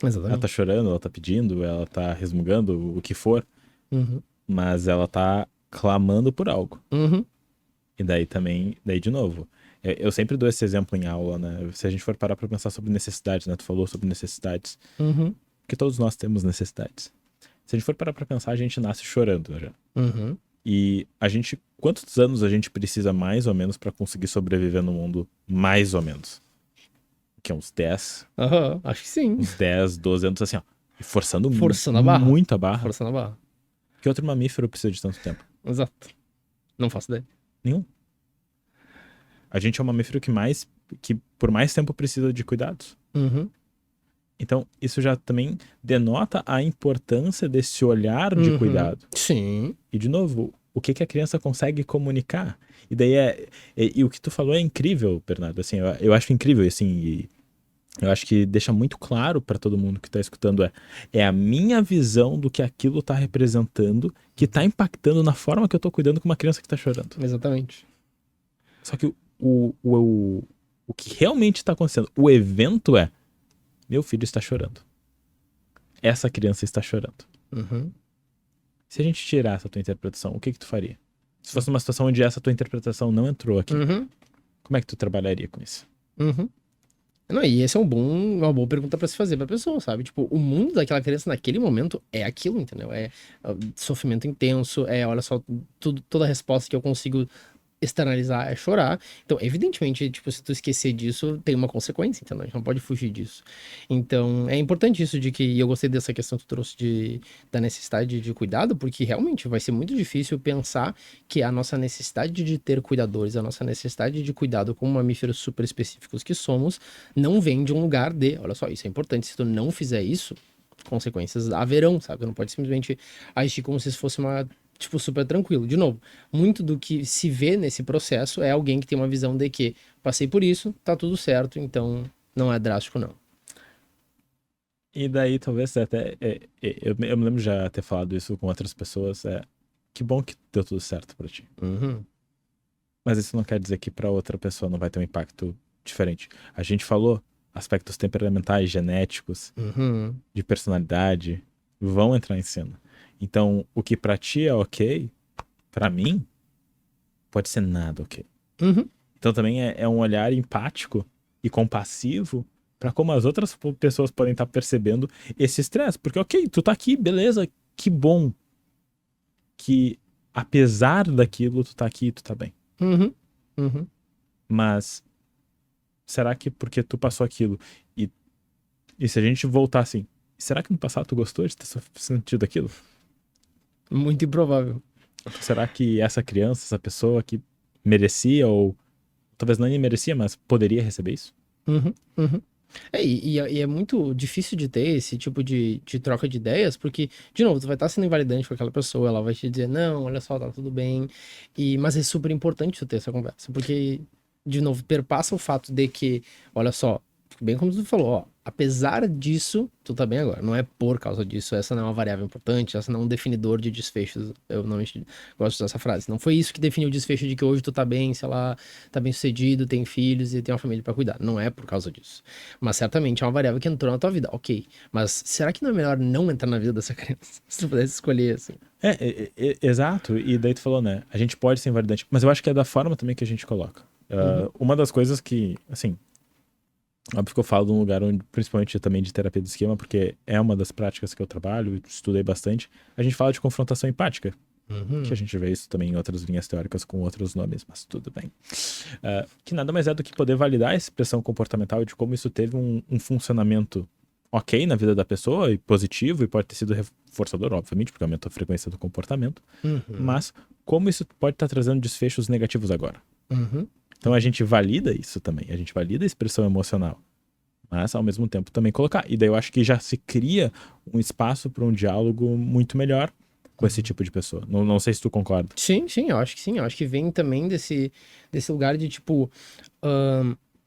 Exatamente. Ela tá chorando, ela tá pedindo, ela tá resmungando, o que for. Uhum. Mas ela tá clamando por algo. Uhum. E daí também, de novo, eu sempre dou esse exemplo em aula, né? Se a gente for parar pra pensar sobre necessidades, né? Tu falou sobre necessidades. Uhum. Porque todos nós temos necessidades. Se a gente for parar pra pensar, a gente nasce chorando já. Uhum. E quantos anos a gente precisa mais ou menos pra conseguir sobreviver no mundo? Mais ou menos. Que é uns 10, Aham, acho que sim. uns 10, 12 anos assim, ó. E forçando Forçando a barra. muito a barra. Forçando a barra. Que outro mamífero precisa de tanto tempo? Exato. Não faço ideia. Nenhum. A gente é o mamífero que por mais tempo precisa de cuidados. Uhum. Então, isso já também denota a importância desse olhar de cuidado. Sim. E, de novo, o que a criança consegue comunicar. E daí e o que tu falou é incrível, Bernardo. Assim, eu acho incrível, assim, e eu acho que deixa muito claro para todo mundo que está escutando é a minha visão do que aquilo está representando, que está impactando na forma que eu estou cuidando com uma criança que está chorando. Exatamente. Só que o que realmente está acontecendo, o evento meu filho está chorando. Essa criança está chorando. Uhum. Se a gente tirar essa tua interpretação, o que tu faria? Se fosse uma situação onde essa tua interpretação não entrou aqui, como é que tu trabalharia com isso? Não, e esse é uma boa pergunta pra se fazer pra pessoa, sabe? Tipo, o mundo daquela criança naquele momento é aquilo, entendeu? É sofrimento intenso, olha só, toda a resposta que eu consigo externalizar é chorar. Então, evidentemente, tipo, se tu esquecer disso, tem uma consequência, entendeu? A gente não pode fugir disso. Então, é importante isso de que, e eu gostei dessa questão que tu trouxe da necessidade de cuidado, porque realmente vai ser muito difícil pensar que a nossa necessidade de ter cuidadores, a nossa necessidade de cuidado como mamíferos super específicos que somos, não vem de um lugar olha só, isso é importante, se tu não fizer isso, consequências haverão, sabe? Não pode simplesmente agir como se isso fosse tipo, super tranquilo. De novo, muito do que se vê nesse processo é alguém que tem uma visão de que passei por isso, tá tudo certo, então não é drástico, não. E daí, talvez até. Eu me lembro de já ter falado isso com outras pessoas. Que bom que deu tudo certo pra ti. Mas isso não quer dizer que pra outra pessoa não vai ter um impacto diferente. A gente falou aspectos temperamentais, genéticos, de personalidade, vão entrar em cena. Então, o que pra ti é ok, pra mim, pode ser nada ok. Então também é um olhar empático e compassivo pra como as outras pessoas podem estar percebendo esse estresse. Porque, ok, tu tá aqui, beleza, que bom que apesar daquilo, tu tá aqui e tu tá bem. Mas será que porque tu passou aquilo e se a gente voltar assim, será que no passado tu gostou de ter sentido aquilo? Muito improvável. Será que essa criança, essa pessoa que merecia ou talvez não nem merecia, mas poderia receber isso? E é muito difícil de ter esse tipo de troca de ideias, porque, de novo, tu vai estar sendo invalidante com aquela pessoa, ela vai te dizer, não, olha só, tá tudo bem. Mas é super importante tu ter essa conversa, porque, de novo, perpassa o fato de que, olha só, bem como tu falou, ó, apesar disso, tu tá bem agora. Não é por causa disso, essa não é uma variável importante, essa não é um definidor de desfechos. Eu não gosto dessa frase. Não foi isso que definiu o desfecho de que hoje tu tá bem, sei lá, tá bem sucedido, tem filhos e tem uma família pra cuidar. Não é por causa disso. Mas certamente é uma variável que entrou na tua vida, ok. Mas será que não é melhor não entrar na vida dessa criança? Se tu pudesse escolher, assim. Exato. E daí tu falou, né? A gente pode ser invalidante, mas eu acho que é da forma também que a gente coloca. Uma das coisas que, assim, óbvio que eu falo de um lugar onde, principalmente também de terapia do esquema, porque é uma das práticas que eu trabalho e estudei bastante. A gente fala de confrontação empática, que a gente vê isso também em outras linhas teóricas com outros nomes, mas tudo bem. Que nada mais é do que poder validar a expressão comportamental e de como isso teve um funcionamento ok na vida da pessoa, e positivo, e pode ter sido reforçador, obviamente, porque aumenta a frequência do comportamento, mas como isso pode estar trazendo desfechos negativos agora. Então a gente valida isso também, a gente valida a expressão emocional, mas ao mesmo tempo também colocar. E daí eu acho que já se cria um espaço para um diálogo muito melhor com esse tipo de pessoa. Não sei se tu concorda. Sim, sim, eu acho que sim. Eu acho que vem também desse lugar de, tipo,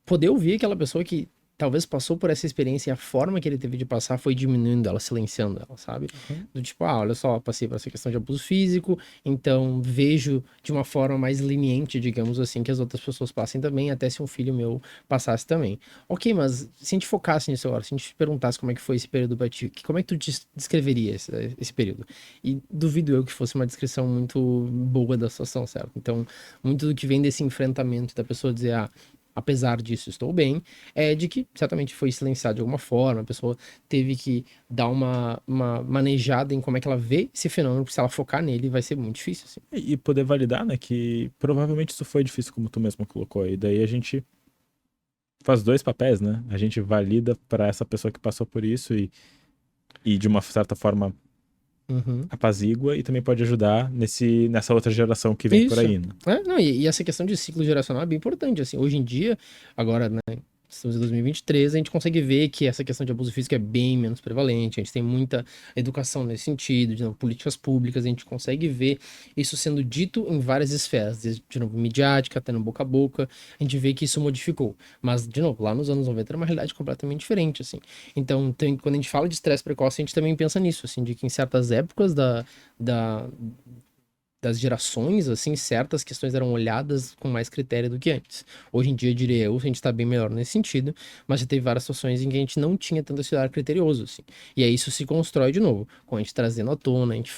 poder ouvir aquela pessoa que talvez passou por essa experiência e a forma que ele teve de passar foi diminuindo ela, silenciando ela, sabe? Do tipo, olha só, passei por essa questão de abuso físico, então vejo de uma forma mais leniente, digamos assim, que as outras pessoas passem também, até se um filho meu passasse também. Ok, mas se a gente focasse nisso agora, se a gente te perguntasse como é que foi esse período pra ti, como é que tu descreveria esse período? E duvido eu que fosse uma descrição muito boa da situação, certo? Então, muito do que vem desse enfrentamento da pessoa dizer, apesar disso, estou bem, é de que certamente foi silenciado de alguma forma, a pessoa teve que dar uma manejada em como é que ela vê esse fenômeno, porque se ela focar nele vai ser muito difícil, assim. E poder validar, né, que provavelmente isso foi difícil, como tu mesmo colocou, e daí a gente faz dois papéis, né? A gente valida para essa pessoa que passou por isso e de uma certa forma apazigua, e também pode ajudar nessa outra geração que vem por Isso. aí, né? Não, e essa questão de ciclo geracional é bem importante, assim, hoje em dia, agora, né, estamos em 2023, a gente consegue ver que essa questão de abuso físico é bem menos prevalente, a gente tem muita educação nesse sentido, de novo, políticas públicas, a gente consegue ver isso sendo dito em várias esferas, desde, de novo, midiática, até no boca a boca, a gente vê que isso modificou, mas, de novo, lá nos anos 90 era uma realidade completamente diferente, assim, então, quando a gente fala de estresse precoce, a gente também pensa nisso, assim, de que em certas épocas das gerações, assim, certas questões eram olhadas com mais critério do que antes. Hoje em dia, diria eu, a gente tá bem melhor nesse sentido, mas já teve várias situações em que a gente não tinha tanto esse olhar criterioso, assim. E aí isso se constrói de novo, com a gente trazendo à tona, a gente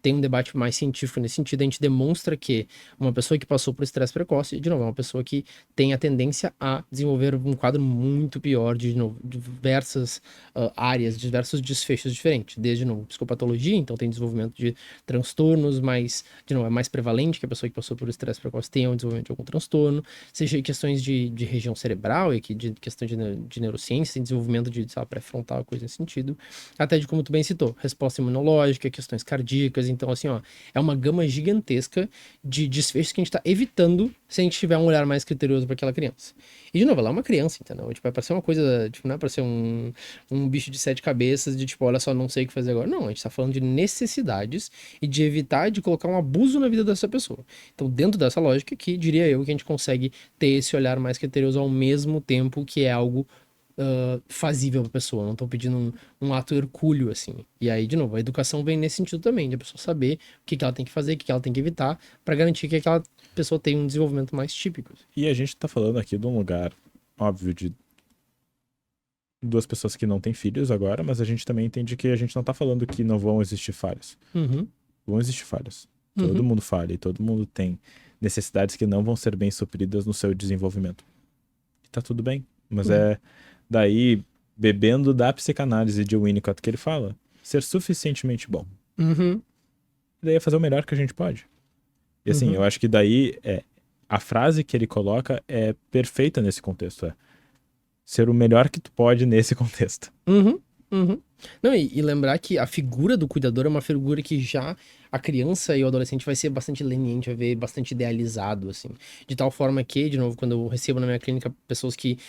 tem um debate mais científico nesse sentido, a gente demonstra que uma pessoa que passou por estresse precoce, de novo, é uma pessoa que tem a tendência a desenvolver um quadro muito pior de novo, diversas áreas, diversos desfechos diferentes, desde, de novo, psicopatologia, então tem desenvolvimento de transtornos, mas, de novo, é mais prevalente que a pessoa que passou por estresse precoce tenha o desenvolvimento de algum transtorno, seja questões de região cerebral, e aqui de questão de neurociência, tem desenvolvimento de, sabe, pré-frontal, coisa nesse sentido, até de como tu bem citou, resposta imunológica, questões cardíacas, então, assim, ó, é uma gama gigantesca de desfechos que a gente tá evitando se a gente tiver um olhar mais criterioso para aquela criança. E, de novo, ela é uma criança, entendeu? Tipo, é pra ser uma coisa, tipo, não é pra ser um bicho de 7 cabeças, de tipo, olha só, não sei o que fazer agora. Não, a gente tá falando de necessidades e de evitar de colocar um abuso na vida dessa pessoa. Então, dentro dessa lógica aqui, diria eu que a gente consegue ter esse olhar mais criterioso ao mesmo tempo que é algo fazível pra pessoa. Não tô pedindo um ato hercúleo, assim. E aí, de novo, a educação vem nesse sentido também, de a pessoa saber o que ela tem que fazer, o que ela tem que evitar, pra garantir que aquela pessoa tenha um desenvolvimento mais típico. E a gente tá falando aqui de um lugar, óbvio, de duas pessoas que não têm filhos agora, mas a gente também entende que a gente não tá falando que não vão existir falhas. Vão existir falhas. Todo mundo falha e todo mundo tem necessidades que não vão ser bem supridas no seu desenvolvimento. E tá tudo bem. Mas é daí, bebendo da psicanálise de Winnicott que ele fala, ser suficientemente bom. E daí é fazer o melhor que a gente pode. E assim, eu acho que daí a frase que ele coloca é perfeita nesse contexto. É ser o melhor que tu pode nesse contexto. Não, e lembrar que a figura do cuidador é uma figura que já a criança e o adolescente vai ser bastante leniente, vai ver bastante idealizado, assim. De tal forma que, de novo, quando eu recebo na minha clínica pessoas que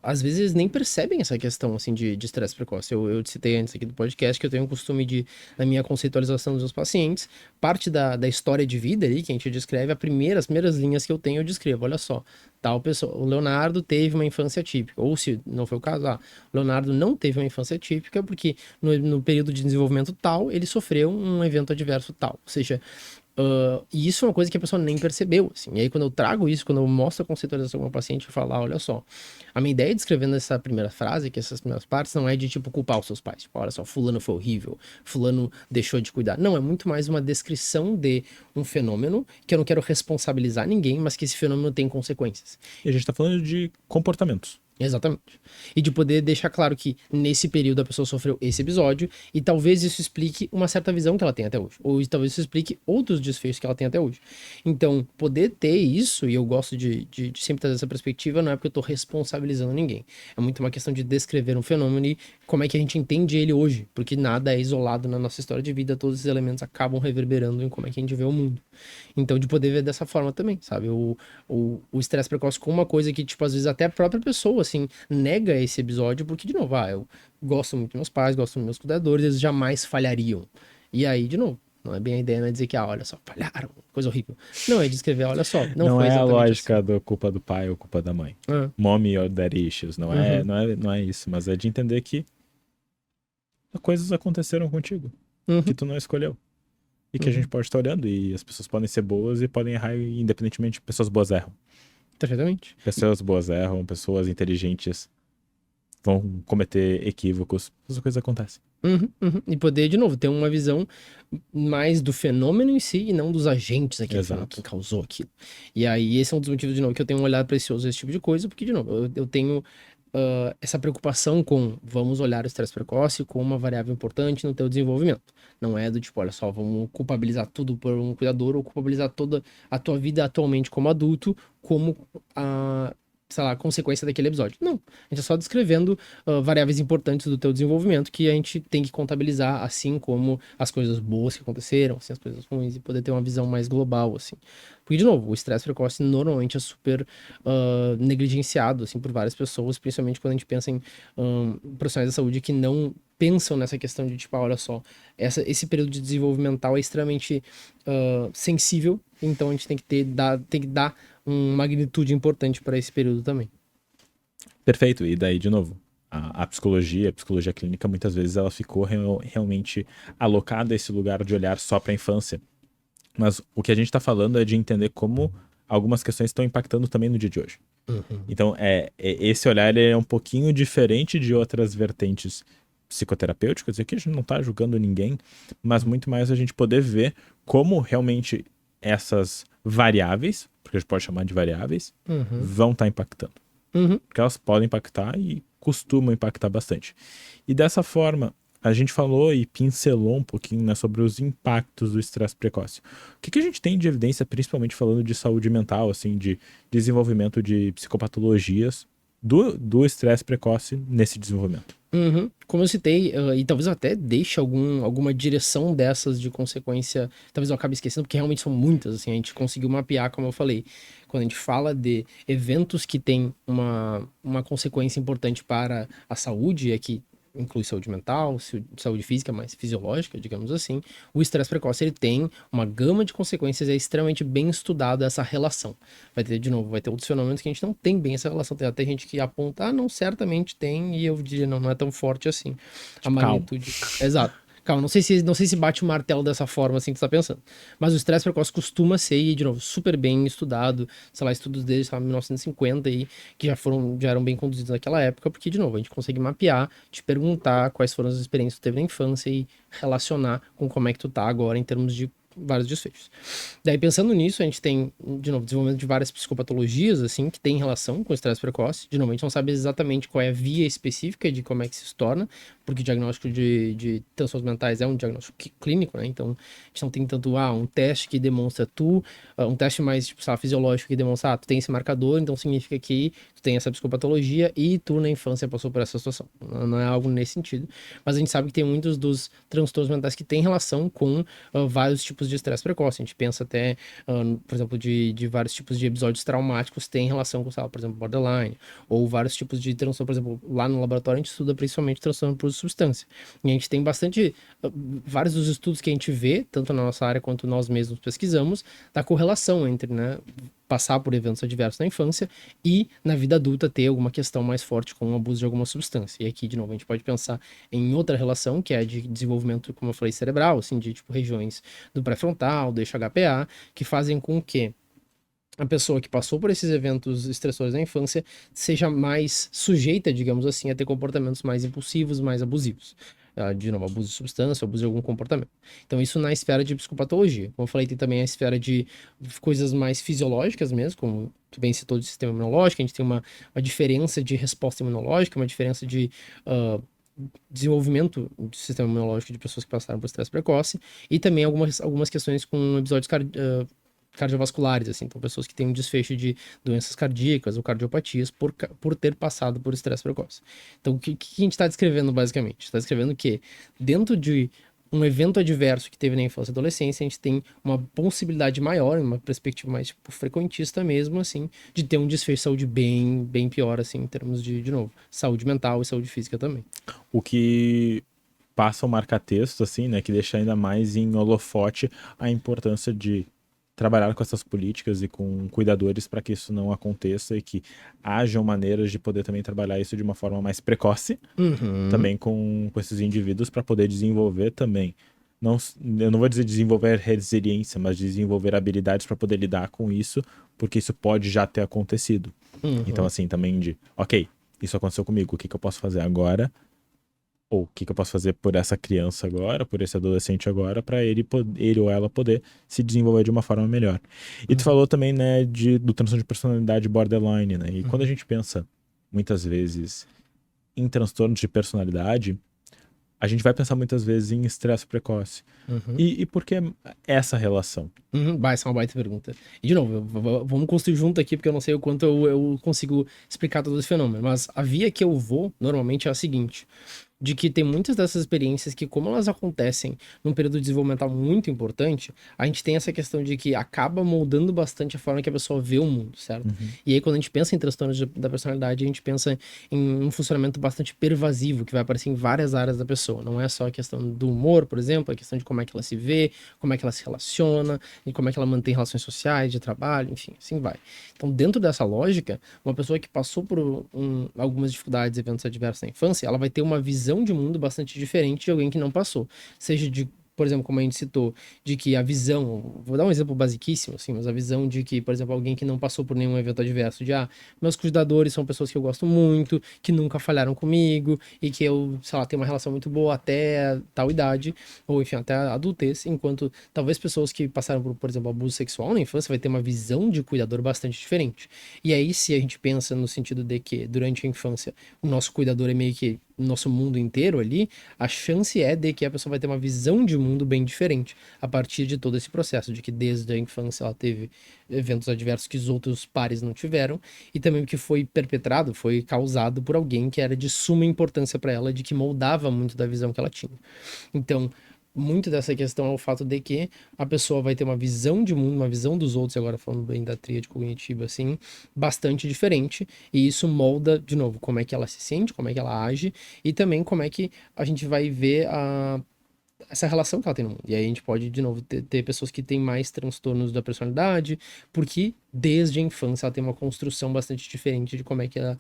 às vezes nem percebem essa questão, assim, de estresse precoce. Eu citei antes aqui do podcast que eu tenho o costume de, na minha conceitualização dos meus pacientes, parte da história de vida ali, que a gente descreve, as primeiras linhas que eu tenho, eu descrevo. Olha só, tal pessoa, o Leonardo teve uma infância típica, ou se não foi o caso, o Leonardo não teve uma infância típica porque no período de desenvolvimento tal, ele sofreu um evento adverso tal. Ou seja, e isso é uma coisa que a pessoa nem percebeu, assim. E aí, quando eu trago isso, quando eu mostro a conceitualização com o paciente, eu falo, olha só, a minha ideia descrevendo essa primeira frase, que essas primeiras partes, não é de, tipo, culpar os seus pais. Tipo, olha só, fulano foi horrível, fulano deixou de cuidar. Não, é muito mais uma descrição de um fenômeno que eu não quero responsabilizar ninguém, mas que esse fenômeno tem consequências. E a gente tá falando de comportamentos. Exatamente. E de poder deixar claro que nesse período a pessoa sofreu esse episódio e talvez isso explique uma certa visão que ela tem até hoje. Ou talvez isso explique outros desfechos que ela tem até hoje. Então, poder ter isso, e eu gosto de sempre trazer essa perspectiva, não é porque eu tô responsabilizando ninguém. É muito uma questão de descrever um fenômeno e como é que a gente entende ele hoje. Porque nada é isolado na nossa história de vida, todos esses elementos acabam reverberando em como é que a gente vê o mundo. Então, de poder ver dessa forma também, sabe? O estresse precoce como uma coisa que, tipo, às vezes até a própria pessoa, assim, nega esse episódio, porque, de novo, eu gosto muito dos meus pais, gosto dos meus cuidadores, eles jamais falhariam. E aí, de novo, não é bem a ideia, não é dizer que, olha só, falharam, coisa horrível. Não, é descrever, olha só, não foi é a exatamente lógica assim. da culpa do pai ou culpa da mãe. Ah, Mommy or daddy issues. Não é isso, mas é de entender que coisas aconteceram contigo, que tu não escolheu. E que a gente pode estar olhando, e as pessoas podem ser boas e podem errar, independentemente. Pessoas boas erram. Perfeitamente. Pessoas boas erram, pessoas inteligentes vão cometer equívocos. Essas coisas acontecem. E poder, de novo, ter uma visão mais do fenômeno em si e não dos agentes daquele fenômeno, quem causou aquilo. E aí, esse é um dos motivos, de novo, que eu tenho um olhar precioso a esse tipo de coisa, porque, de novo, eu tenho essa preocupação com, vamos olhar o estresse precoce como uma variável importante no teu desenvolvimento. Não é do tipo, olha só, vamos culpabilizar tudo por um cuidador ou culpabilizar toda a tua vida atualmente como adulto como a, sei lá, consequência daquele episódio. Não, a gente é só descrevendo variáveis importantes do teu desenvolvimento que a gente tem que contabilizar, assim como as coisas boas que aconteceram, assim, as coisas ruins, e poder ter uma visão mais global, assim. Porque, de novo, o estresse precoce normalmente é super negligenciado, assim, por várias pessoas, principalmente quando a gente pensa em profissionais da saúde que não pensam nessa questão de, tipo, olha só, esse período de desenvolvimental é extremamente sensível, então a gente tem que dar uma magnitude importante para esse período também. Perfeito. E daí, de novo, a psicologia clínica, muitas vezes ela ficou realmente alocada a esse lugar de olhar só para a infância. Mas o que a gente está falando é de entender como algumas questões estão impactando também no dia de hoje. Então, esse olhar ele é um pouquinho diferente de outras vertentes psicoterapêuticas. Aqui a gente não está julgando ninguém, mas muito mais a gente poder ver como realmente essas variáveis, porque a gente pode chamar de variáveis, vão estar impactando. Porque elas podem impactar e costumam impactar bastante. E dessa forma, a gente falou e pincelou um pouquinho, né, sobre os impactos do estresse precoce. O que a gente tem de evidência, principalmente falando de saúde mental, assim, de desenvolvimento de psicopatologias do estresse precoce nesse desenvolvimento? Como eu citei, e talvez eu até deixe alguma direção dessas de consequência, talvez eu acabe esquecendo, porque realmente são muitas, assim, a gente conseguiu mapear, como eu falei, quando a gente fala de eventos que têm uma consequência importante para a saúde, é que inclui saúde mental, saúde física, mais fisiológica, digamos assim, o estresse precoce ele tem uma gama de consequências, é extremamente bem estudado essa relação. Vai ter outros fenômenos que a gente não tem bem essa relação, tem até gente que aponta, não, certamente tem, e eu diria, não é tão forte assim. A magnitude. Exato. Calma, não sei se bate o martelo dessa forma assim que você tá pensando. Mas o estresse precoce costuma ser, e de novo, super bem estudado, sei lá, estudos desde, sei lá, 1950 aí, que já eram bem conduzidos naquela época, porque, de novo, a gente consegue mapear, te perguntar quais foram as experiências que tu teve na infância e relacionar com como é que tu tá agora em termos de vários desfechos. Daí, pensando nisso, a gente tem, de novo, desenvolvimento de várias psicopatologias, assim, que tem relação com o estresse precoce. De novo, a gente não sabe exatamente qual é a via específica de como é que se torna, porque o diagnóstico de transtornos mentais é um diagnóstico clínico, né? Então, a gente não tem tanto, um teste que demonstra um teste mais, tipo, sei lá, fisiológico que demonstra, tu tem esse marcador, então significa que tu tem essa psicopatologia e tu na infância passou por essa situação. Não é algo nesse sentido. Mas a gente sabe que tem muitos dos transtornos mentais que têm relação com vários tipos de estresse precoce. A gente pensa até, por exemplo, de vários tipos de episódios traumáticos têm relação com, sei lá, por exemplo, borderline, ou vários tipos de transtorno, por exemplo, lá no laboratório a gente estuda principalmente transtorno por substância. E a gente tem vários dos estudos que a gente vê, tanto na nossa área quanto nós mesmos pesquisamos, da correlação entre, né, passar por eventos adversos na infância e na vida adulta ter alguma questão mais forte com o abuso de alguma substância. E aqui, de novo, a gente pode pensar em outra relação, que é de desenvolvimento, como eu falei, cerebral, assim, de tipo regiões do pré-frontal, do eixo HPA, que fazem com que a pessoa que passou por esses eventos estressores na infância seja mais sujeita, digamos assim, a ter comportamentos mais impulsivos, mais abusivos. De novo, abuso de substância, abuso de algum comportamento. Então, isso na esfera de psicopatologia. Como eu falei, tem também a esfera de coisas mais fisiológicas mesmo, como tu bem citou de sistema imunológico, a gente tem uma diferença de resposta imunológica, uma diferença de desenvolvimento do sistema imunológico de pessoas que passaram por estresse precoce, e também algumas questões com episódios cardiovasculares, assim, então pessoas que têm um desfecho de doenças cardíacas ou cardiopatias por ter passado por estresse precoce. Então, o que a gente está descrevendo, basicamente? Está descrevendo que dentro de um evento adverso que teve na infância e adolescência, a gente tem uma possibilidade maior, uma perspectiva mais, tipo, frequentista mesmo, assim, de ter um desfecho de saúde bem pior, assim, em termos de novo, saúde mental e saúde física também. O que passa o marca-texto, assim, né, que deixa ainda mais em holofote a importância de trabalhar com essas políticas e com cuidadores para que isso não aconteça e que hajam maneiras de poder também trabalhar isso de uma forma mais precoce, também com esses indivíduos para poder desenvolver também, não, eu não vou dizer desenvolver resiliência, mas desenvolver habilidades para poder lidar com isso, porque isso pode já ter acontecido. Então, assim, também ok, isso aconteceu comigo, o que eu posso fazer agora? Ou o que eu posso fazer por essa criança agora, por esse adolescente agora, para ele ou ela poder se desenvolver de uma forma melhor. E tu falou também, né, do transtorno de personalidade borderline, né? E quando a gente pensa, muitas vezes, em transtornos de personalidade, a gente vai pensar muitas vezes em estresse precoce. E por que essa relação? Essa é uma baita pergunta. E, de novo, vamos construir junto aqui, porque eu não sei o quanto eu consigo explicar todo esse fenômeno. Mas a via que eu vou, normalmente, é a seguinte: de que tem muitas dessas experiências que, como elas acontecem num período desenvolvimental muito importante, a gente tem essa questão de que acaba moldando bastante a forma que a pessoa vê o mundo, certo? E aí, quando a gente pensa em transtornos da personalidade, a gente pensa em um funcionamento bastante pervasivo, que vai aparecer em várias áreas da pessoa. Não é só a questão do humor, por exemplo, a questão de como é que ela se vê, como é que ela se relaciona, e como é que ela mantém relações sociais, de trabalho, enfim, assim vai. Então, dentro dessa lógica, uma pessoa que passou por algumas dificuldades, eventos adversos na infância, ela vai ter uma visão de mundo bastante diferente de alguém que não passou. Seja de, por exemplo, como a gente citou, de que a visão, vou dar um exemplo basiquíssimo, assim, mas a visão de que, por exemplo, alguém que não passou por nenhum evento adverso, de, meus cuidadores são pessoas que eu gosto muito, que nunca falharam comigo, e que eu, sei lá, tenho uma relação muito boa até tal idade, ou enfim, até a adultez, enquanto talvez pessoas que passaram por exemplo, abuso sexual na infância vai ter uma visão de cuidador bastante diferente. E aí, se a gente pensa no sentido de que, durante a infância, o nosso cuidador é meio que nosso mundo inteiro ali, a chance é de que a pessoa vai ter uma visão de mundo bem diferente a partir de todo esse processo, de que desde a infância ela teve eventos adversos que os outros pares não tiveram, e também o que foi perpetrado, foi causado por alguém que era de suma importância para ela, de que moldava muito da visão que ela tinha. Então, muito dessa questão é o fato de que a pessoa vai ter uma visão de mundo, uma visão dos outros, agora falando bem da tríade cognitiva, assim, bastante diferente, e isso molda, de novo, como é que ela se sente, como é que ela age, e também como é que a gente vai ver essa relação que ela tem no mundo. E aí a gente pode, de novo, ter pessoas que têm mais transtornos da personalidade, porque desde a infância ela tem uma construção bastante diferente de como é que ela...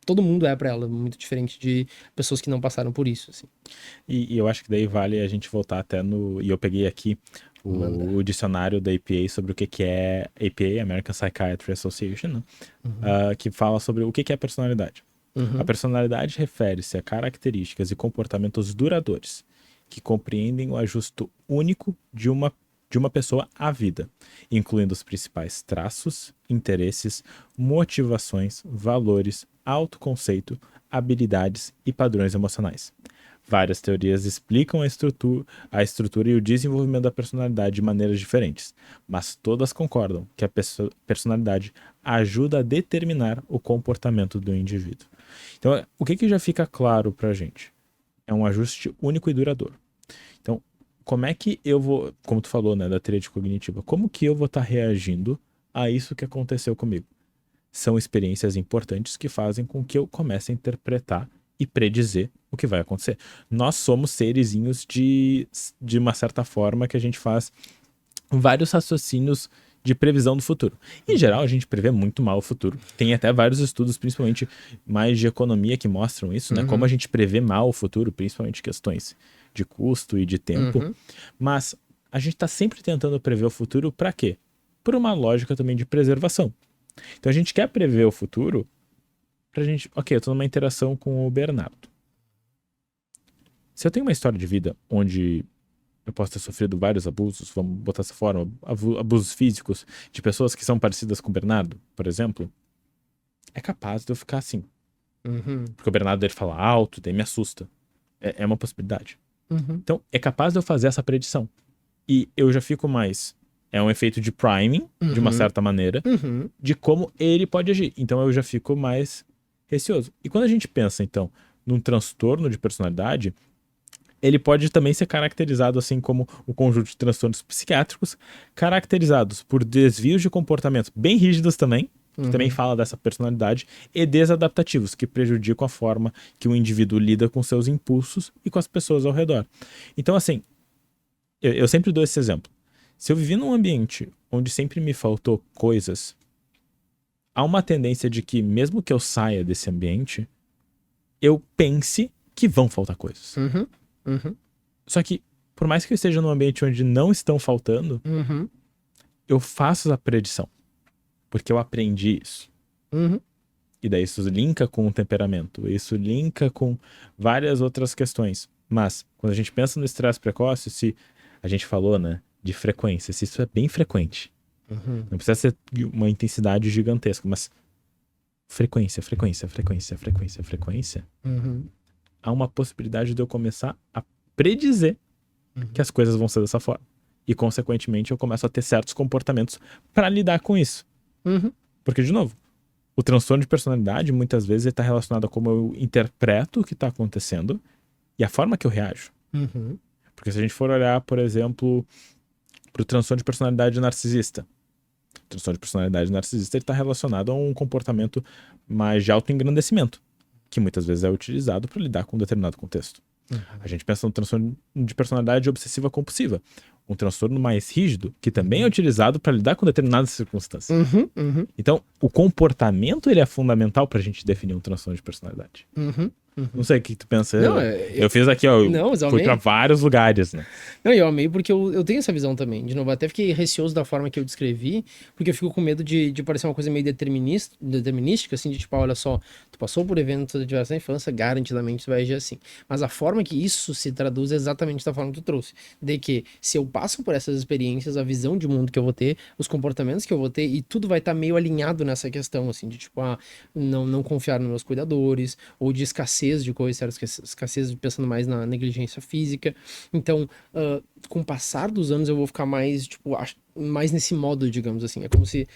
todo mundo é pra ela muito diferente de pessoas que não passaram por isso, assim. E eu acho que daí vale a gente voltar até no... E eu peguei aqui o dicionário da APA sobre o que é APA, American Psychiatry Association, né? Que fala sobre o que é personalidade. A personalidade refere-se a características e comportamentos duradouros que compreendem o ajuste único de uma pessoa à vida, incluindo os principais traços, interesses, motivações, valores, autoconceito, habilidades e padrões emocionais. Várias teorias explicam a estrutura e o desenvolvimento da personalidade de maneiras diferentes, mas todas concordam que a personalidade ajuda a determinar o comportamento do indivíduo. Então, o que já fica claro pra gente? É um ajuste único e duradouro. Então, como é que eu vou, como tu falou, né, da tríade cognitiva, como que eu vou estar reagindo a isso que aconteceu comigo? São experiências importantes que fazem com que eu comece a interpretar e predizer o que vai acontecer. Nós somos serezinhos de uma certa forma que a gente faz vários raciocínios de previsão do futuro. Em geral, a gente prevê muito mal o futuro. Tem até vários estudos, principalmente mais de economia, que mostram isso, né? Como a gente prevê mal o futuro, principalmente questões de custo e de tempo. Mas a gente está sempre tentando prever o futuro para quê? Por uma lógica também de preservação. Então a gente quer prever o futuro pra gente... Ok, eu tô numa interação com o Bernardo. Se eu tenho uma história de vida onde eu posso ter sofrido vários abusos, vamos botar dessa forma, abusos físicos de pessoas que são parecidas com o Bernardo, por exemplo, é capaz de eu ficar assim. Porque o Bernardo dele fala alto, daí me assusta. É uma possibilidade. Então, é capaz de eu fazer essa predição. E eu já fico mais... É um efeito de priming, de uma certa maneira, de como ele pode agir. Então, eu já fico mais receoso. E quando a gente pensa, então, num transtorno de personalidade, ele pode também ser caracterizado assim como o conjunto de transtornos psiquiátricos, caracterizados por desvios de comportamento bem rígidos também, que também fala dessa personalidade, e desadaptativos, que prejudicam a forma que o indivíduo lida com seus impulsos e com as pessoas ao redor. Então, assim, eu sempre dou esse exemplo. Se eu vivi num ambiente onde sempre me faltou coisas, há uma tendência de que, mesmo que eu saia desse ambiente, eu pense que vão faltar coisas. Só que, por mais que eu esteja num ambiente onde não estão faltando, eu faço a predição. Porque eu aprendi isso. E daí isso linka com o temperamento. Isso linka com várias outras questões. Mas, quando a gente pensa no estresse precoce, se a gente falou, né, de frequência, se isso é bem frequente. Não precisa ser uma intensidade gigantesca, mas frequência. Há uma possibilidade de eu começar a predizer que as coisas vão ser dessa forma. E, consequentemente, eu começo a ter certos comportamentos para lidar com isso. Porque, de novo, o transtorno de personalidade, muitas vezes, está relacionado a como eu interpreto o que está acontecendo e a forma que eu reajo. Porque se a gente for olhar, por exemplo, para o transtorno de personalidade narcisista. O transtorno de personalidade narcisista está relacionado a um comportamento mais de autoengrandecimento, que muitas vezes é utilizado para lidar com um determinado contexto. A gente pensa no transtorno de personalidade obsessiva compulsiva, um transtorno mais rígido, que também é utilizado para lidar com determinadas circunstâncias. Então, o comportamento ele é fundamental para a gente definir um transtorno de personalidade. Não sei o que tu pensa. Não, eu fiz aqui, ó. Não, mas eu fui amei. pra vários lugares, né? Não, eu amei porque eu tenho essa visão também. De novo, até fiquei receoso da forma que eu descrevi, porque eu fico com medo de parecer uma coisa meio determinística, assim, de tipo, olha só, tu passou por eventos adversos na infância, garantidamente tu vai agir assim. Mas a forma que isso se traduz é exatamente da forma que tu trouxe. De que, se eu passo por essas experiências, a visão de mundo que eu vou ter, os comportamentos que eu vou ter, e tudo vai estar meio alinhado nessa questão, assim, de tipo, não confiar nos meus cuidadores, ou de escassez de coisas, certo? Escassez pensando mais na negligência física. Então, com o passar dos anos, eu vou ficar mais, tipo, mais nesse modo, digamos assim. É como se,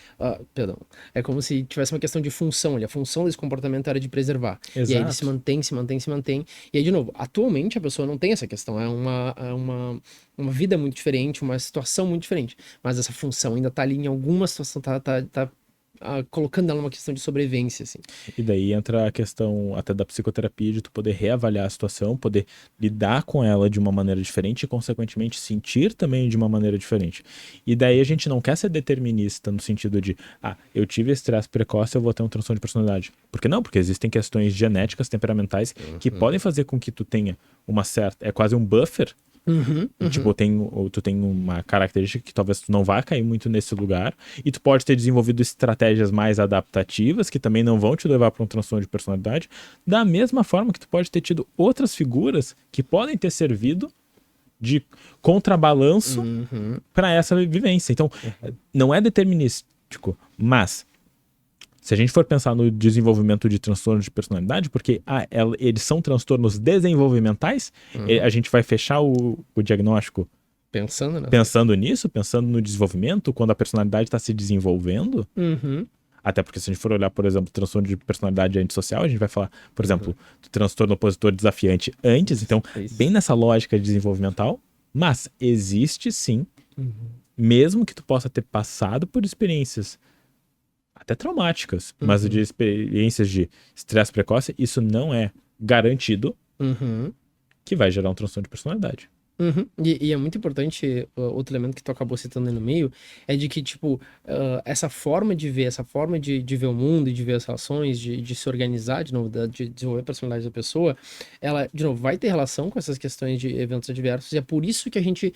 é como se tivesse uma questão de função ali. A função desse comportamento era de preservar. Exato. E aí ele se mantém. E aí, de novo, atualmente a pessoa não tem essa questão. É uma vida muito diferente, uma situação muito diferente. Mas essa função ainda tá ali em alguma situação, tá colocando ela numa questão de sobrevivência, assim. E daí entra a questão até da psicoterapia, de tu poder reavaliar a situação, poder lidar com ela de uma maneira diferente e, consequentemente, sentir também de uma maneira diferente. E daí a gente não quer ser determinista no sentido de, eu tive estresse precoce, eu vou ter um transtorno de personalidade. Por que não? Porque existem questões genéticas, temperamentais, que podem fazer com que tu tenha uma certa... É quase um buffer. Tipo, tu tem uma característica que talvez tu não vá cair muito nesse lugar, e tu pode ter desenvolvido estratégias mais adaptativas que também não vão te levar para um transtorno de personalidade, da mesma forma que tu pode ter tido outras figuras que podem ter servido de contrabalanço para essa vivência. Então, não é determinístico, mas Se a gente for pensar no desenvolvimento de transtornos de personalidade, porque eles são transtornos desenvolvimentais, a gente vai fechar o diagnóstico Pensando, né? pensando nisso, pensando no desenvolvimento, quando a personalidade está se desenvolvendo. Uhum. Até porque se a gente for olhar, por exemplo, transtorno de personalidade antissocial, a gente vai falar, por exemplo, do transtorno opositor desafiante antes, então, Isso. bem nessa lógica desenvolvimental, mas existe sim, mesmo que tu possa ter passado por experiências até traumáticas, mas de experiências de estresse precoce, isso não é garantido que vai gerar um transtorno de personalidade. E é muito importante, outro elemento que tu acabou citando aí no meio, é de que, tipo, essa forma de ver, essa forma de ver o mundo e de ver as relações, de se organizar, de novo, de desenvolver a personalidade da pessoa, ela, de novo, vai ter relação com essas questões de eventos adversos, e é por isso que a gente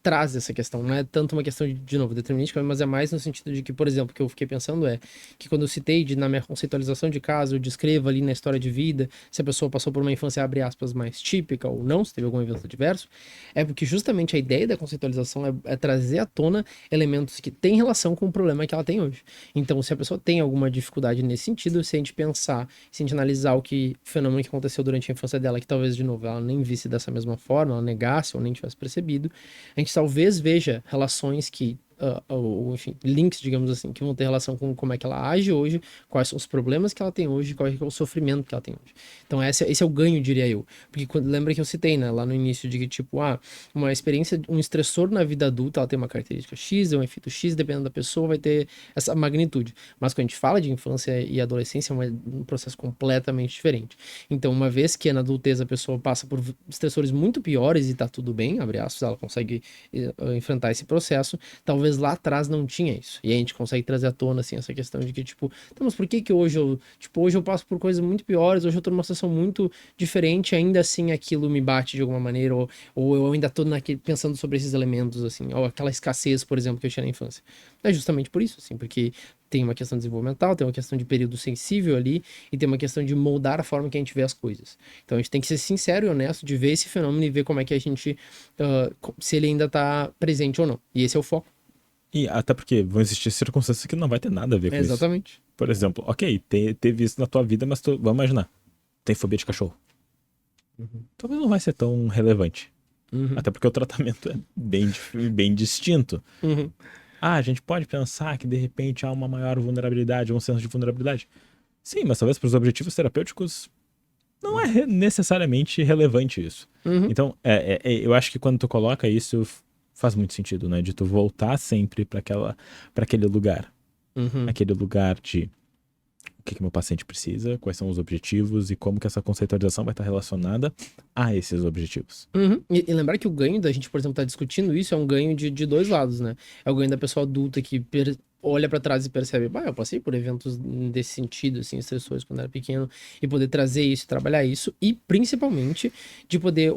traz essa questão. Não é tanto uma questão de novo, determinística, mas é mais no sentido de que, por exemplo, o que eu fiquei pensando é que quando eu citei na minha conceitualização de caso, eu descrevo ali na história de vida se a pessoa passou por uma infância, abre aspas, mais típica ou não, se teve algum evento adverso, é porque justamente a ideia da conceitualização é trazer à tona elementos que têm relação com o problema que ela tem hoje. Então, se a pessoa tem alguma dificuldade nesse sentido, se a gente pensar, se a gente analisar o fenômeno que aconteceu durante a infância dela, que talvez, de novo, ela nem visse dessa mesma forma, ela negasse ou nem tivesse percebido, a gente talvez veja relações que ou enfim, links, digamos assim, que vão ter relação com como é que ela age hoje, quais são os problemas que ela tem hoje, qual é o sofrimento que ela tem hoje. Então esse é o ganho, diria eu. Porque lembra que eu citei, né, lá no início, de que tipo, uma experiência, um estressor na vida adulta, ela tem uma característica X, é um efeito X, dependendo da pessoa, vai ter essa magnitude. Mas quando a gente fala de infância e adolescência, é um processo completamente diferente. Então, uma vez que na adultez a pessoa passa por estressores muito piores e tá tudo bem, abre aspas, ela consegue enfrentar esse processo, talvez lá atrás não tinha isso. E a gente consegue trazer à tona, assim, essa questão de que, tipo, então, mas por que hoje hoje eu passo por coisas muito piores, hoje eu tô numa situação muito diferente, ainda assim aquilo me bate de alguma maneira, ou eu ainda tô pensando sobre esses elementos, assim, ou aquela escassez, por exemplo, que eu tinha na infância. É justamente por isso, assim, porque tem uma questão desenvolvimental, tem uma questão de período sensível ali, e tem uma questão de moldar a forma que a gente vê as coisas. Então a gente tem que ser sincero e honesto de ver esse fenômeno e ver como é que a gente, se ele ainda tá presente ou não. E esse é o foco. E até porque vão existir circunstâncias que não vai ter nada a ver com isso. Exatamente. Por exemplo, ok, teve isso na tua vida, mas vamos imaginar, tem fobia de cachorro. Talvez não vai ser tão relevante. Até porque o tratamento é bem distinto. A gente pode pensar que de repente há uma maior vulnerabilidade, um senso de vulnerabilidade. Sim, mas talvez para os objetivos terapêuticos não é necessariamente relevante isso. Então, eu acho que quando tu coloca isso, faz muito sentido, né? De tu voltar sempre para aquele lugar. Aquele lugar de o que meu paciente precisa, quais são os objetivos e como que essa conceitualização vai estar relacionada a esses objetivos. E lembrar que o ganho da gente, por exemplo, estar discutindo isso é um ganho de dois lados, né? É o ganho da pessoa adulta que olha pra trás e percebe, eu passei por eventos desse sentido, assim, estressores quando era pequeno, e poder trazer isso, trabalhar isso, e principalmente de poder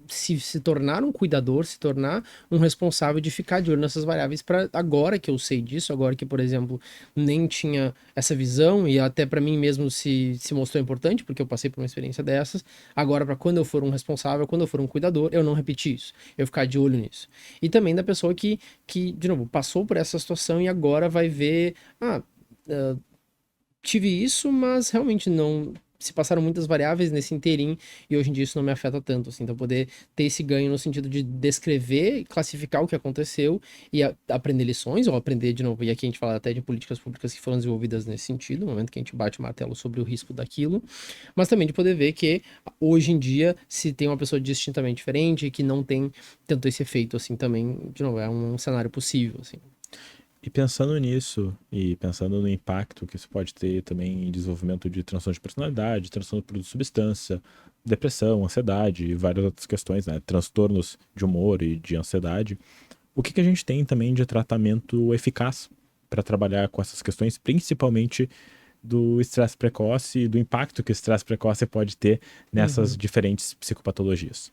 se tornar um cuidador, se tornar um responsável de ficar de olho nessas variáveis para agora que eu sei disso, agora que, por exemplo, nem tinha essa visão e até para mim mesmo se mostrou importante, porque eu passei por uma experiência dessas, agora para quando eu for um responsável, quando eu for um cuidador, eu não repetir isso, eu ficar de olho nisso. E também da pessoa que de novo, passou por essa situação e agora vai ver, tive isso, mas realmente não se passaram muitas variáveis nesse inteirinho e hoje em dia isso não me afeta tanto, assim, então poder ter esse ganho no sentido de descrever e classificar o que aconteceu e aprender lições ou aprender de novo, e aqui a gente fala até de políticas públicas que foram desenvolvidas nesse sentido, no momento que a gente bate o martelo sobre o risco daquilo, mas também de poder ver que hoje em dia se tem uma pessoa distintamente diferente e que não tem tanto esse efeito, assim, também, de novo, é um cenário possível, assim. E pensando nisso, e pensando no impacto que isso pode ter também em desenvolvimento de transtorno de personalidade, transtorno por substância, depressão, ansiedade e várias outras questões, né? Transtornos de humor e de ansiedade, o que a gente tem também de tratamento eficaz para trabalhar com essas questões, principalmente do estresse precoce e do impacto que o estresse precoce pode ter nessas diferentes psicopatologias.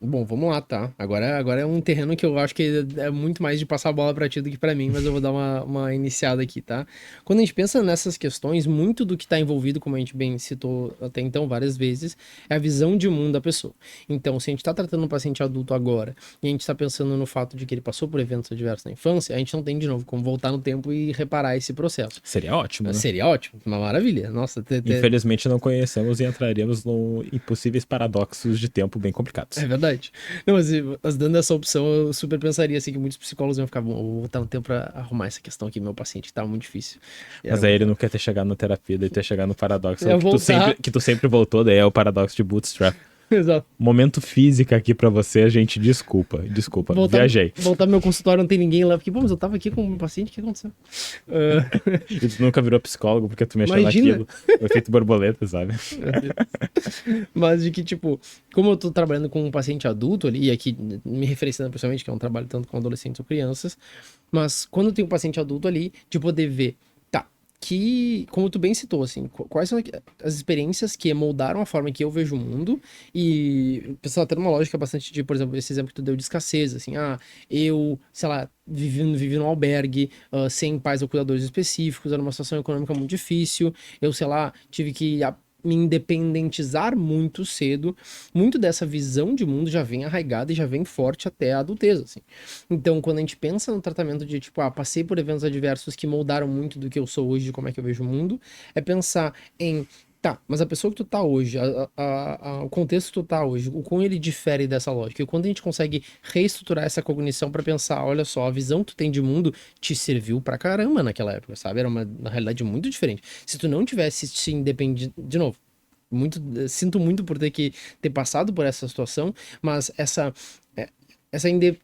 Bom, vamos lá, tá? Agora é um terreno que eu acho que é muito mais de passar a bola pra ti do que pra mim, mas eu vou dar uma iniciada aqui, tá? Quando a gente pensa nessas questões, muito do que tá envolvido, como a gente bem citou até então várias vezes, é a visão de mundo da pessoa. Então, se a gente tá tratando um paciente adulto agora, e a gente tá pensando no fato de que ele passou por eventos adversos na infância, a gente não tem, de novo, como voltar no tempo e reparar esse processo. Seria ótimo, né? Seria ótimo, uma maravilha. Nossa, Infelizmente não conhecemos e entraríamos em possíveis paradoxos de tempo bem complicados. É verdade. Não, mas dando essa opção, eu super pensaria assim que muitos psicólogos iam ficar, bom, eu vou voltar um tempo pra arrumar essa questão aqui, meu paciente, que tava muito difícil. Mas aí ele não quer ter chegado na terapia, daí ter chegado no paradoxo. Ia Que tu sempre voltou, daí é o paradoxo de Bootstrap. Exato. Momento física aqui pra você, gente, desculpa, viajei. Voltar pro meu consultório, não tem ninguém lá, porque, pô, mas eu tava aqui com o meu paciente, o que aconteceu? E tu nunca virou psicólogo porque tu mexeu Imagina. naquilo. O efeito borboleta, sabe? Mas de que, tipo, como eu tô trabalhando com um paciente adulto ali, e aqui me referenciando pessoalmente, que é um trabalho tanto com adolescentes ou crianças, mas quando tem um paciente adulto ali, de poder ver, tá, que, como tu bem citou, assim, quais são as experiências que moldaram a forma que eu vejo o mundo, e pensando até numa lógica bastante de, por exemplo, esse exemplo que tu deu de escassez, assim, eu, sei lá, vivi num albergue, sem pais ou cuidadores específicos, era uma situação econômica muito difícil, eu, sei lá, tive que me independentizar muito cedo. Muito dessa visão de mundo já vem arraigada e já vem forte até a adultez, assim. Então, quando a gente pensa no tratamento de, tipo, passei por eventos adversos que moldaram muito do que eu sou hoje, de como é que eu vejo o mundo, é pensar em, tá, mas a pessoa que tu tá hoje, o contexto que tu tá hoje, o quão ele difere dessa lógica. E quando a gente consegue reestruturar essa cognição pra pensar, olha só, a visão que tu tem de mundo te serviu pra caramba naquela época, sabe? Era uma realidade muito diferente. Se tu não tivesse se independido, de novo, sinto muito por ter passado por essa situação, mas essa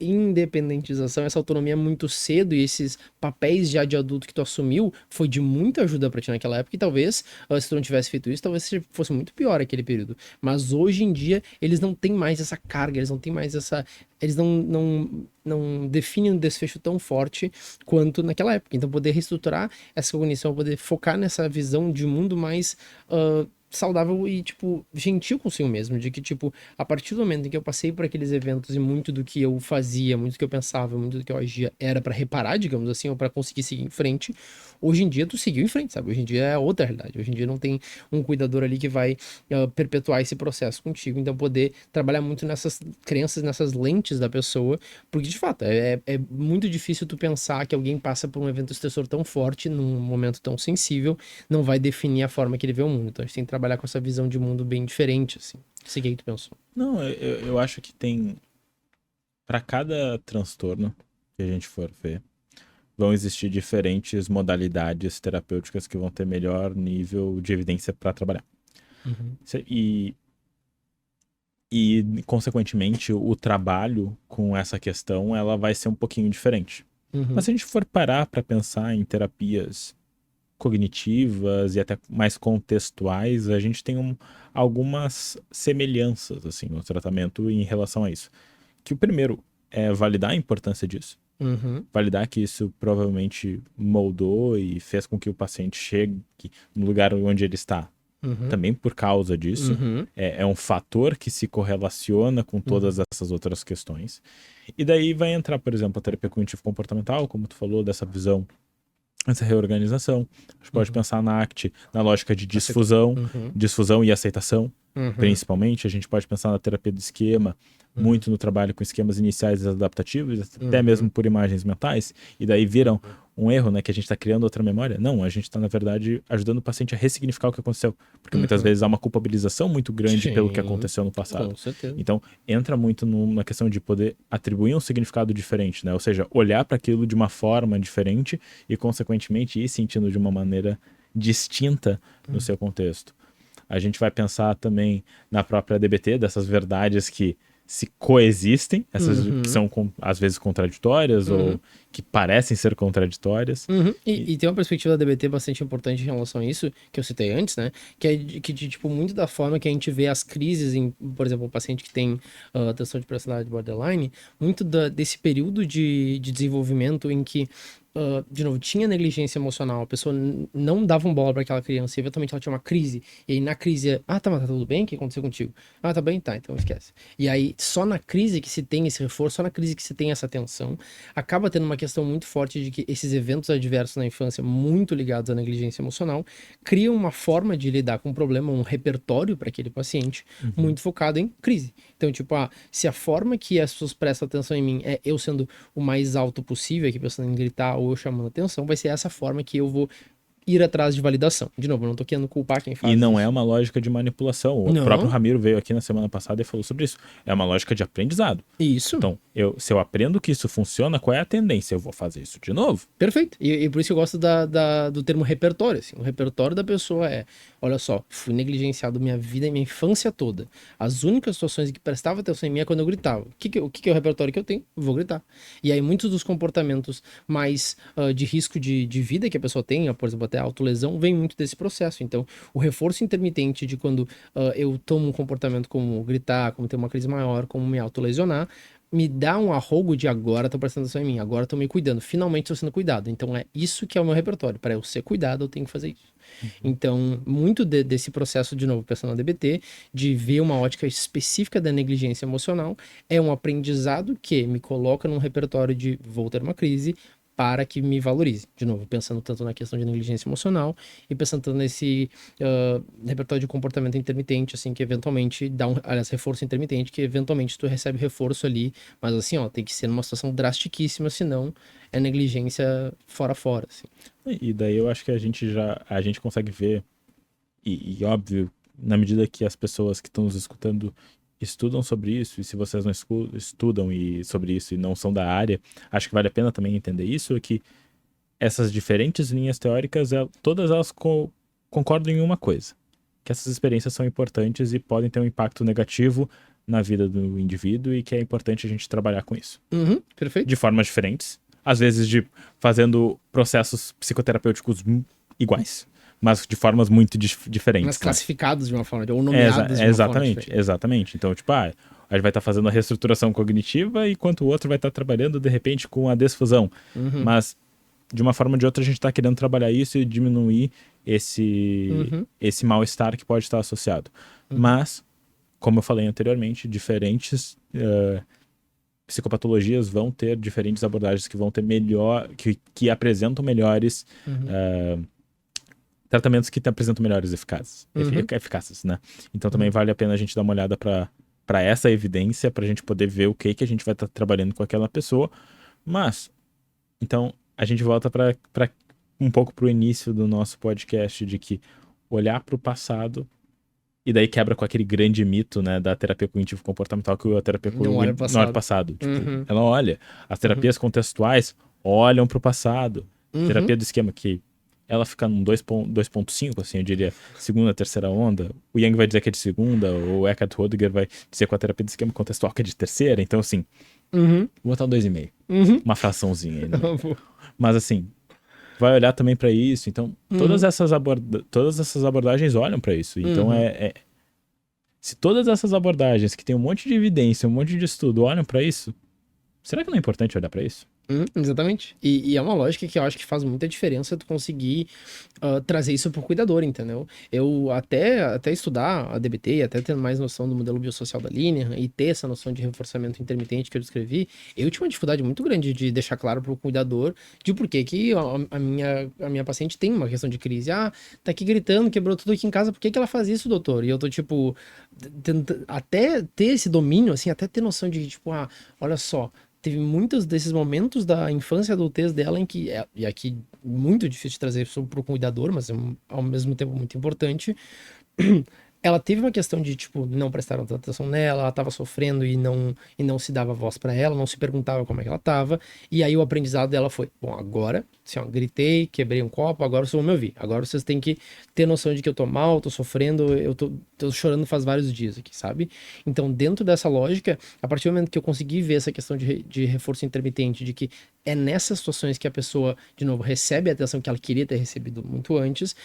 independentização, essa autonomia muito cedo e esses papéis já de adulto que tu assumiu foi de muita ajuda pra ti naquela época e talvez, se tu não tivesse feito isso, talvez fosse muito pior aquele período. Mas hoje em dia, eles não têm mais essa carga, eles não têm mais essa... Eles não definem um desfecho tão forte quanto naquela época. Então, poder reestruturar essa cognição, poder focar nessa visão de mundo mais... saudável e, tipo, gentil consigo mesmo, de que, tipo, a partir do momento em que eu passei por aqueles eventos e muito do que eu fazia, muito do que eu pensava, muito do que eu agia era pra reparar, digamos assim, ou pra conseguir seguir em frente, hoje em dia tu seguiu em frente, sabe? Hoje em dia é outra realidade, hoje em dia não tem um cuidador ali que vai perpetuar esse processo contigo, então poder trabalhar muito nessas crenças, nessas lentes da pessoa, porque de fato, é muito difícil tu pensar que alguém passa por um evento estressor tão forte, num momento tão sensível, não vai definir a forma que ele vê o mundo, então a gente tem que trabalhar com essa visão de mundo bem diferente, assim. Sei o que tu pensou. Não, eu acho que tem... Para cada transtorno que a gente for ver, vão existir diferentes modalidades terapêuticas que vão ter melhor nível de evidência para trabalhar. E, consequentemente, o trabalho com essa questão ela vai ser um pouquinho diferente. Mas se a gente for parar para pensar em terapias cognitivas e até mais contextuais, a gente tem algumas semelhanças assim, no tratamento em relação a isso. Que o primeiro é validar a importância disso. Validar que isso provavelmente moldou e fez com que o paciente chegue no lugar onde ele está. Também por causa disso. É um fator que se correlaciona com todas essas outras questões. E daí vai entrar, por exemplo, a terapia cognitivo-comportamental, como tu falou, dessa visão, essa reorganização. A gente pode pensar na ACT, na lógica de disfusão e aceitação, principalmente. A gente pode pensar na terapia do esquema, muito no trabalho com esquemas iniciais adaptativos, até mesmo por imagens mentais, e daí viram um erro, né, que a gente está criando outra memória. Não, a gente está, na verdade, ajudando o paciente a ressignificar o que aconteceu, porque muitas vezes há uma culpabilização muito grande pelo que aconteceu no passado. Com certeza. Então, entra muito na questão de poder atribuir um significado diferente, né, ou seja, olhar para aquilo de uma forma diferente e, consequentemente, ir sentindo de uma maneira distinta no seu contexto. A gente vai pensar também na própria DBT, dessas verdades que se coexistem, essas que são às vezes contraditórias ou que parecem ser contraditórias. E tem uma perspectiva da DBT bastante importante em relação a isso, que eu citei antes, né? Que é tipo, muito da forma que a gente vê as crises em, por exemplo, um paciente que tem transtorno de personalidade borderline, muito desse período de desenvolvimento em que de novo, tinha negligência emocional, a pessoa não dava bola para aquela criança, e eventualmente ela tinha uma crise, e aí na crise, tá, mas tá tudo bem? O que aconteceu contigo? Tá bem? Tá, então esquece. E aí, só na crise que se tem esse reforço, só na crise que se tem essa atenção, acaba tendo uma questão muito forte de que esses eventos adversos na infância, muito ligados à negligência emocional, criam uma forma de lidar com o problema, um repertório para aquele paciente, muito focado em crise. Então, tipo, se a forma que as pessoas prestam atenção em mim é eu sendo o mais alto possível, aqui pensando em gritar ou eu chamando atenção, vai ser essa forma que eu vou ir atrás de validação. De novo, eu não tô querendo culpar quem faz E não isso. é uma lógica de manipulação. O Não. próprio Ramiro veio aqui na semana passada e falou sobre isso. É uma lógica de aprendizado. Isso. Então, se eu aprendo que isso funciona, qual é a tendência? Eu vou fazer isso de novo. Perfeito. E por isso eu gosto do termo repertório. Assim. O repertório da pessoa é, olha só, fui negligenciado minha vida e minha infância toda. As únicas situações em que prestava atenção em mim é quando eu gritava. O que é o repertório que eu tenho? Eu vou gritar. E aí muitos dos comportamentos mais de risco de vida que a pessoa tem, por exemplo, até a autolesão, vem muito desse processo. Então, o reforço intermitente de quando eu tomo um comportamento como gritar, como ter uma crise maior, como me autolesionar, me dá um arrogo de agora tô prestando atenção em mim, agora tô me cuidando, finalmente tô sendo cuidado. Então é isso que é o meu repertório. Para eu ser cuidado, eu tenho que fazer isso. Então, muito desse processo, de novo, pensando na DBT, de ver uma ótica específica da negligência emocional, é um aprendizado que me coloca num repertório de vou ter uma crise, para que me valorize. De novo, pensando tanto na questão de negligência emocional e pensando tanto nesse repertório de comportamento intermitente, assim, que eventualmente dá aliás, reforço intermitente, que eventualmente tu recebe reforço ali, mas assim, tem que ser numa situação drastiquíssima, senão é negligência fora, assim. E daí eu acho que a gente consegue ver, e óbvio, na medida que as pessoas que estão nos escutando estudam sobre isso, e se vocês não estudam sobre isso e não são da área, acho que vale a pena também entender isso, é que essas diferentes linhas teóricas, todas elas concordam em uma coisa, que essas experiências são importantes e podem ter um impacto negativo na vida do indivíduo e que é importante a gente trabalhar com isso. Perfeito. De formas diferentes, às vezes fazendo processos psicoterapêuticos iguais, mas de formas muito diferentes. Mas classificados de uma forma, ou nomeados de uma forma diferente. Exatamente. Então, tipo, a gente vai estar fazendo a reestruturação cognitiva enquanto o outro vai estar trabalhando, de repente, com a desfusão. Mas, de uma forma ou de outra, a gente está querendo trabalhar isso e diminuir esse mal-estar que pode estar associado. Mas, como eu falei anteriormente, diferentes psicopatologias vão ter diferentes abordagens que vão ter que apresentam melhores tratamentos que apresentam melhores eficácias, né? Então também vale a pena a gente dar uma olhada para essa evidência, para a gente poder ver o que a gente vai estar trabalhando com aquela pessoa. Mas, então, a gente volta para um pouco para o início do nosso podcast, de que olhar para o passado, e daí quebra com aquele grande mito, né, da terapia cognitivo-comportamental, que a terapia não olha o passado. Tipo, ela olha. As terapias contextuais olham para o passado. Terapia do esquema, que ela fica num 2.5, assim, eu diria, segunda, terceira onda. O Jung vai dizer que é de segunda, o Eckhart Rodiger vai dizer com a terapia do esquema contextual que é de terceira. Então, assim, vou botar um 2,5. Uma fraçãozinha aí, né? Mas, assim, vai olhar também para isso. Então, todas essas abordagens olham para isso. Então, se todas essas abordagens que tem um monte de evidência, um monte de estudo olham para isso, será que não é importante olhar para isso? Exatamente. E é uma lógica que eu acho que faz muita diferença tu conseguir trazer isso pro cuidador, entendeu? Eu até estudar a DBT, até ter mais noção do modelo biosocial da Linehan e ter essa noção de reforçamento intermitente que eu descrevi, eu tinha uma dificuldade muito grande de deixar claro pro cuidador de por que a minha paciente tem uma questão de crise. Tá aqui gritando, quebrou tudo aqui em casa, por que ela faz isso, doutor? E eu tô, tipo, até ter esse domínio, assim, até ter noção de, tipo, olha só, teve muitos desses momentos da infância e adultez dela em que, e aqui muito difícil de trazer isso para o cuidador, mas ao mesmo tempo muito importante, ela teve uma questão de, tipo, não prestaram tanta atenção nela, ela tava sofrendo e não se dava voz para ela, não se perguntava como é que ela tava, e aí o aprendizado dela foi, bom, agora, assim, gritei, quebrei um copo, agora vocês vão me ouvir, agora vocês têm que ter noção de que eu tô mal, tô sofrendo, eu tô chorando faz vários dias aqui, sabe? Então, dentro dessa lógica, a partir do momento que eu consegui ver essa questão de reforço intermitente, de que é nessas situações que a pessoa, de novo, recebe a atenção que ela queria ter recebido muito antes,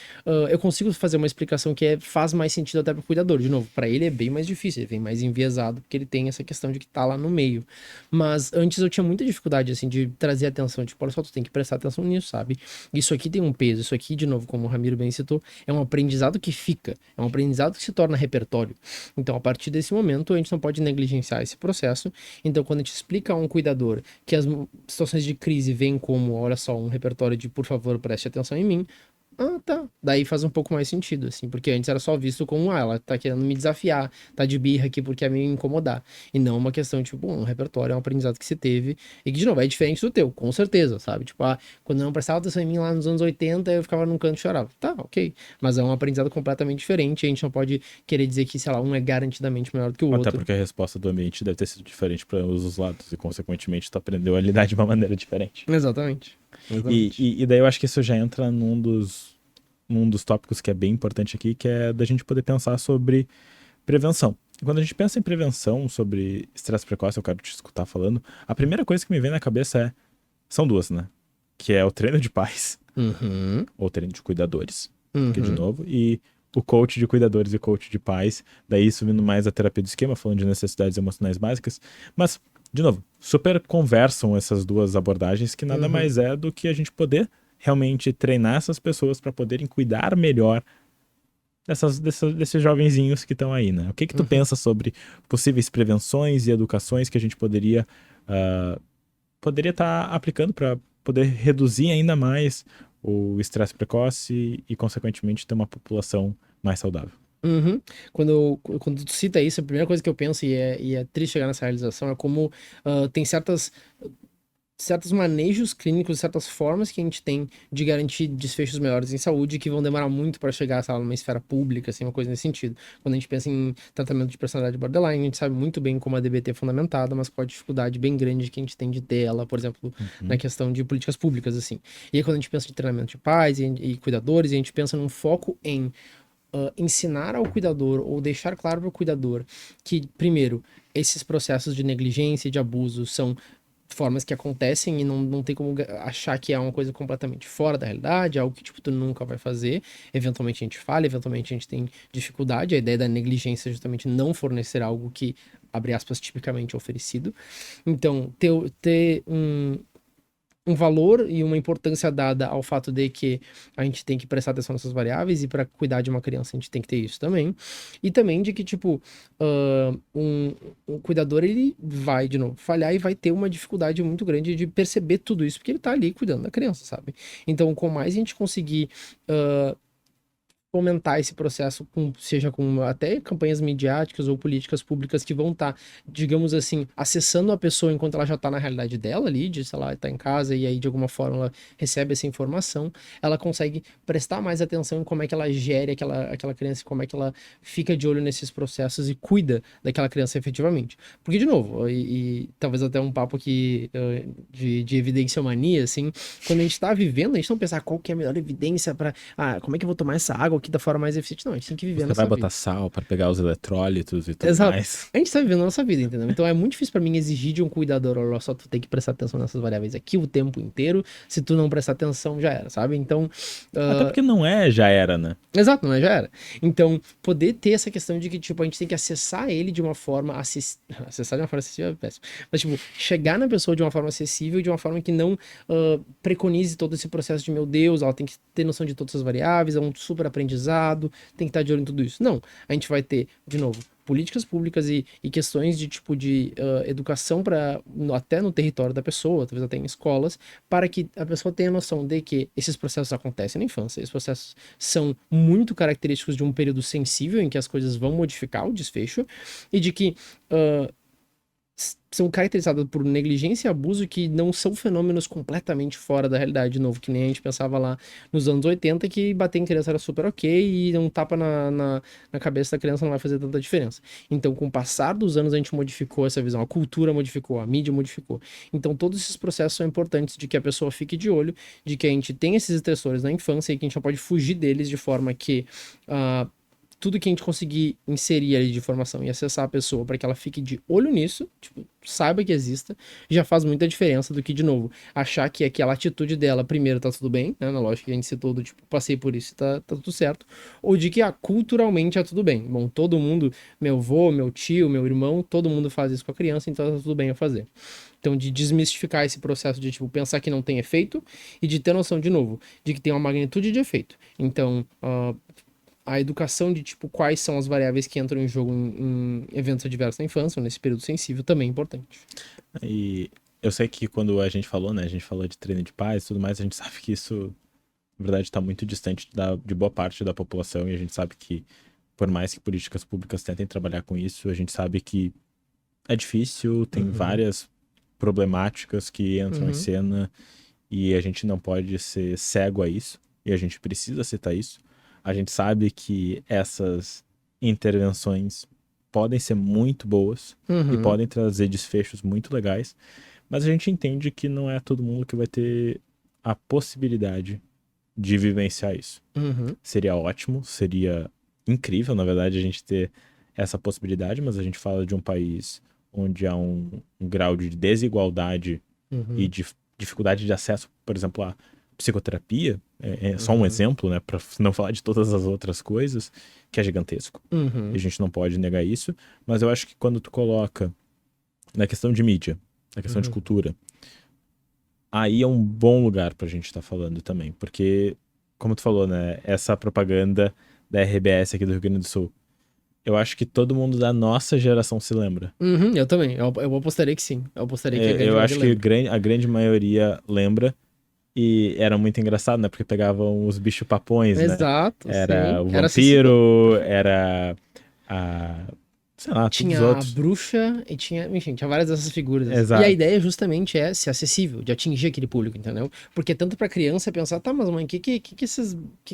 eu consigo fazer uma explicação que faz mais sentido até até pro cuidador. De novo, para ele é bem mais difícil, ele vem mais enviesado, porque ele tem essa questão de que tá lá no meio. Mas antes eu tinha muita dificuldade, assim, de trazer atenção, tipo, olha só, tu tem que prestar atenção nisso, sabe? Isso aqui tem um peso, isso aqui, de novo, como o Ramiro bem citou, é um aprendizado que fica, é um aprendizado que se torna repertório. Então, a partir desse momento, a gente não pode negligenciar esse processo. Então, quando a gente explica a um cuidador que as situações de crise vêm como, olha só, um repertório de, por favor, preste atenção em mim, tá. Daí faz um pouco mais sentido, assim, porque antes era só visto como, ela tá querendo me desafiar, tá de birra aqui porque quer me incomodar. E não uma questão, tipo, um repertório é um aprendizado que se teve e que, de novo, é diferente do teu, com certeza, sabe? Tipo, quando eu não prestava atenção em mim lá nos anos 80, eu ficava num canto e chorava. Tá, ok. Mas é um aprendizado completamente diferente, a gente não pode querer dizer que, sei lá, um é garantidamente melhor do que o outro. Até porque a resposta do ambiente deve ter sido diferente para os lados e, consequentemente, tu aprendeu a lidar de uma maneira diferente. Exatamente. E daí eu acho que isso já entra num dos tópicos que é bem importante aqui, que é da gente poder pensar sobre prevenção. Quando a gente pensa em prevenção sobre estresse precoce, eu quero te escutar falando, a primeira coisa que me vem na cabeça são duas, né? Que é o treino de pais, ou treino de cuidadores, que de novo, e o coach de cuidadores e coach de pais, daí isso vindo mais a terapia do esquema, falando de necessidades emocionais básicas, mas, de novo, super conversam essas duas abordagens, que nada mais é do que a gente poder realmente treinar essas pessoas para poderem cuidar melhor desses jovenzinhos que estão aí, né? O que tu pensa sobre possíveis prevenções e educações que a gente poderia estar aplicando para poder reduzir ainda mais o estresse precoce e, consequentemente, ter uma população mais saudável? Quando tu cita isso, a primeira coisa que eu penso, e é triste chegar nessa realização, é como tem certos manejos clínicos, certas formas que a gente tem de garantir desfechos melhores em saúde que vão demorar muito para chegar, sei lá, numa esfera pública, assim, uma coisa nesse sentido. Quando a gente pensa em tratamento de personalidade borderline, a gente sabe muito bem como a DBT é fundamentada, mas com a dificuldade bem grande que a gente tem de ter ela, por exemplo, na questão de políticas públicas, assim. E aí quando a gente pensa em treinamento de pais e cuidadores, a gente pensa num foco em ensinar ao cuidador ou deixar claro para o cuidador que, primeiro, esses processos de negligência e de abuso são formas que acontecem e não tem como achar que é uma coisa completamente fora da realidade, algo que, tipo, tu nunca vai fazer. Eventualmente a gente falha, eventualmente a gente tem dificuldade. A ideia da negligência é justamente não fornecer algo que, abre aspas, tipicamente é oferecido. Então, ter um valor e uma importância dada ao fato de que a gente tem que prestar atenção nessas variáveis, e para cuidar de uma criança a gente tem que ter isso também. E também de que, tipo, um cuidador, ele vai, de novo, falhar e vai ter uma dificuldade muito grande de perceber tudo isso, porque ele tá ali cuidando da criança, sabe? Então, com mais a gente conseguir fomentar esse processo, seja com até campanhas midiáticas ou políticas públicas que vão estar, digamos assim, acessando a pessoa enquanto ela já está na realidade dela ali, de, sei lá, tá em casa e aí de alguma forma ela recebe essa informação, ela consegue prestar mais atenção em como é que ela gere aquela criança, como é que ela fica de olho nesses processos e cuida daquela criança efetivamente. Porque, de novo, e talvez até um papo aqui de evidência mania, assim, quando a gente está vivendo, a gente não pensa qual que é a melhor evidência para, como é que eu vou tomar essa água aqui da forma mais eficiente? Não, a gente tem que viver Você vai botar sal para pegar os eletrólitos e tudo mais. A gente tá vivendo a nossa vida, entendeu? Então é muito difícil para mim exigir de um cuidador, olha só, tu tem que prestar atenção nessas variáveis aqui o tempo inteiro. Se tu não prestar atenção, já era, sabe? Então... Até porque não já era, né? Exato, não é, já era. Então, poder ter essa questão de que, tipo, a gente tem que acessar ele de uma forma acessar de uma forma acessível é péssimo. Mas, tipo, chegar na pessoa de uma forma acessível e de uma forma que não preconize todo esse processo de, meu Deus, ela tem que ter noção de todas as variáveis, é um super aprendizado, tem que estar de olho em tudo isso. Não, a gente vai ter, de novo, políticas públicas e questões de tipo de educação até no território da pessoa, talvez até em escolas, para que a pessoa tenha noção de que esses processos acontecem na infância, esses processos são muito característicos de um período sensível em que as coisas vão modificar o desfecho, e de que são caracterizados por negligência e abuso que não são fenômenos completamente fora da realidade, de novo, que nem a gente pensava lá nos anos 80, que bater em criança era super ok e um tapa na cabeça da criança não vai fazer tanta diferença. Então, com o passar dos anos, a gente modificou essa visão, a cultura modificou, a mídia modificou. Então, todos esses processos são importantes de que a pessoa fique de olho, de que a gente tem esses estressores na infância e que a gente não pode fugir deles de forma que tudo que a gente conseguir inserir ali de informação e acessar a pessoa para que ela fique de olho nisso, tipo, saiba que exista, já faz muita diferença do que, de novo, achar que aquela atitude dela, primeiro, tá tudo bem, né? Na lógica que a gente citou do tipo, passei por isso, tá tudo certo. Ou de que, culturalmente é tudo bem. Bom, todo mundo, meu avô, meu tio, meu irmão, todo mundo faz isso com a criança, então tá tudo bem a fazer. Então, de desmistificar esse processo de, tipo, pensar que não tem efeito e de ter noção, de novo, de que tem uma magnitude de efeito. Então, a educação de, tipo, quais são as variáveis que entram em jogo em eventos adversos na infância, ou nesse período sensível, também é importante. E eu sei que quando a gente falou, né, a gente falou de treino de paz e tudo mais, a gente sabe que isso, na verdade, está muito distante de boa parte da população, e a gente sabe que, por mais que políticas públicas tentem trabalhar com isso, a gente sabe que é difícil, tem várias problemáticas que entram em cena, e a gente não pode ser cego a isso, e a gente precisa citar isso. A gente sabe que essas intervenções podem ser muito boas e podem trazer desfechos muito legais, mas a gente entende que não é todo mundo que vai ter a possibilidade de vivenciar isso. Seria ótimo, seria incrível, na verdade, a gente ter essa possibilidade, mas a gente fala de um país onde há um grau de desigualdade e de dificuldade de acesso, por exemplo, à psicoterapia, é só um exemplo, né, para não falar de todas as outras coisas, que é gigantesco. E a gente não pode negar isso, mas eu acho que quando tu coloca na questão de mídia, na questão de cultura, aí é um bom lugar pra gente estar falando também, porque, como tu falou, né, essa propaganda da RBS aqui do Rio Grande do Sul, eu acho que todo mundo da nossa geração se lembra. Eu também. Eu apostaria que sim. Eu apostaria que a grande Eu maioria acho que lembra. a grande maioria lembra, e era muito engraçado, né, porque pegavam os bichos papões, né? Exato, Era sim. o Era acessível. vampiro, era a... sei lá, todos os Tinha a outros. bruxa e tinha, enfim, tinha várias dessas figuras, assim. E a Exato. ideia justamente é ser acessível, de atingir aquele público, entendeu? Porque tanto pra criança pensar, tá, mas mãe, que tá Por que que eles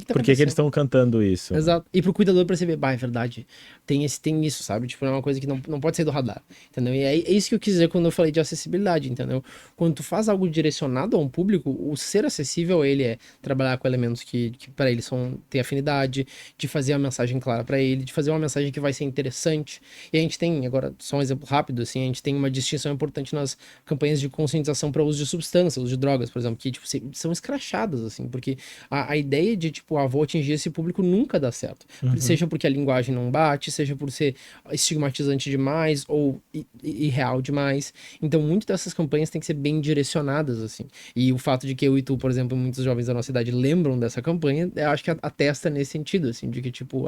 acontecendo? estão cantando isso? Exato. E pro cuidador perceber, é verdade, tem isso, sabe? Tipo, é uma coisa que não pode sair do radar, entendeu? E é isso que eu quis dizer quando eu falei de acessibilidade, entendeu? Quando tu faz algo direcionado a um público, o ser acessível a ele é trabalhar com elementos que para ele tem afinidade, de fazer a mensagem clara para ele, de fazer uma mensagem que vai ser interessante. E a gente tem, agora, só um exemplo rápido, assim, a gente tem uma distinção importante nas campanhas de conscientização para uso de substâncias, uso de drogas, por exemplo, que, tipo, são escrachadas, assim, porque a ideia de, tipo, vou atingir esse público nunca dá certo. Seja porque a linguagem não bate, seja por ser estigmatizante demais ou irreal demais. Então, muito dessas campanhas têm que ser bem direcionadas, assim. E o fato de que eu e tu, por exemplo, muitos jovens da nossa idade lembram dessa campanha, eu acho que atesta nesse sentido, assim, de que, tipo,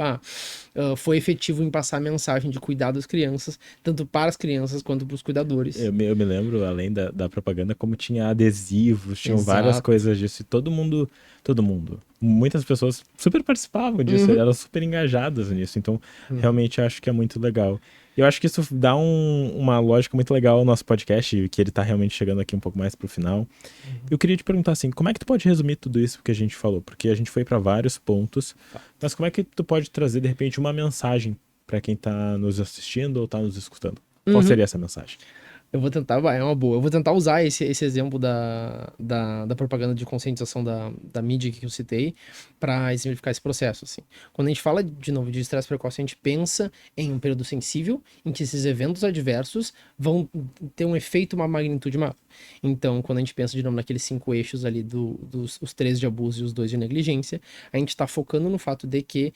foi efetivo em passar a mensagem de cuidar das crianças, tanto para as crianças quanto para os cuidadores. Eu me lembro, além da propaganda, como tinha adesivos, tinham várias Exato. coisas disso. E todo mundo, muitas pessoas super participavam disso, eram super engajadas nisso. Então, realmente acho que é muito legal. E eu acho que isso dá uma lógica muito legal ao nosso podcast, que ele tá realmente chegando aqui um pouco mais pro final. Eu queria te perguntar assim, como é que tu pode resumir tudo isso que a gente falou? Porque a gente foi para vários pontos, mas como é que tu pode trazer, de repente, uma mensagem para quem tá nos assistindo ou tá nos escutando? Qual seria essa mensagem? Eu vou tentar, é uma boa. Eu vou tentar usar esse exemplo da propaganda de conscientização da mídia que eu citei para exemplificar esse processo, assim. Quando a gente fala, de novo, de estresse precoce, a gente pensa em um período sensível em que esses eventos adversos vão ter um efeito, uma magnitude maior. Então, quando a gente pensa, de novo, naqueles 5 eixos ali os 3 de abuso e os 2 de negligência, a gente está focando no fato de que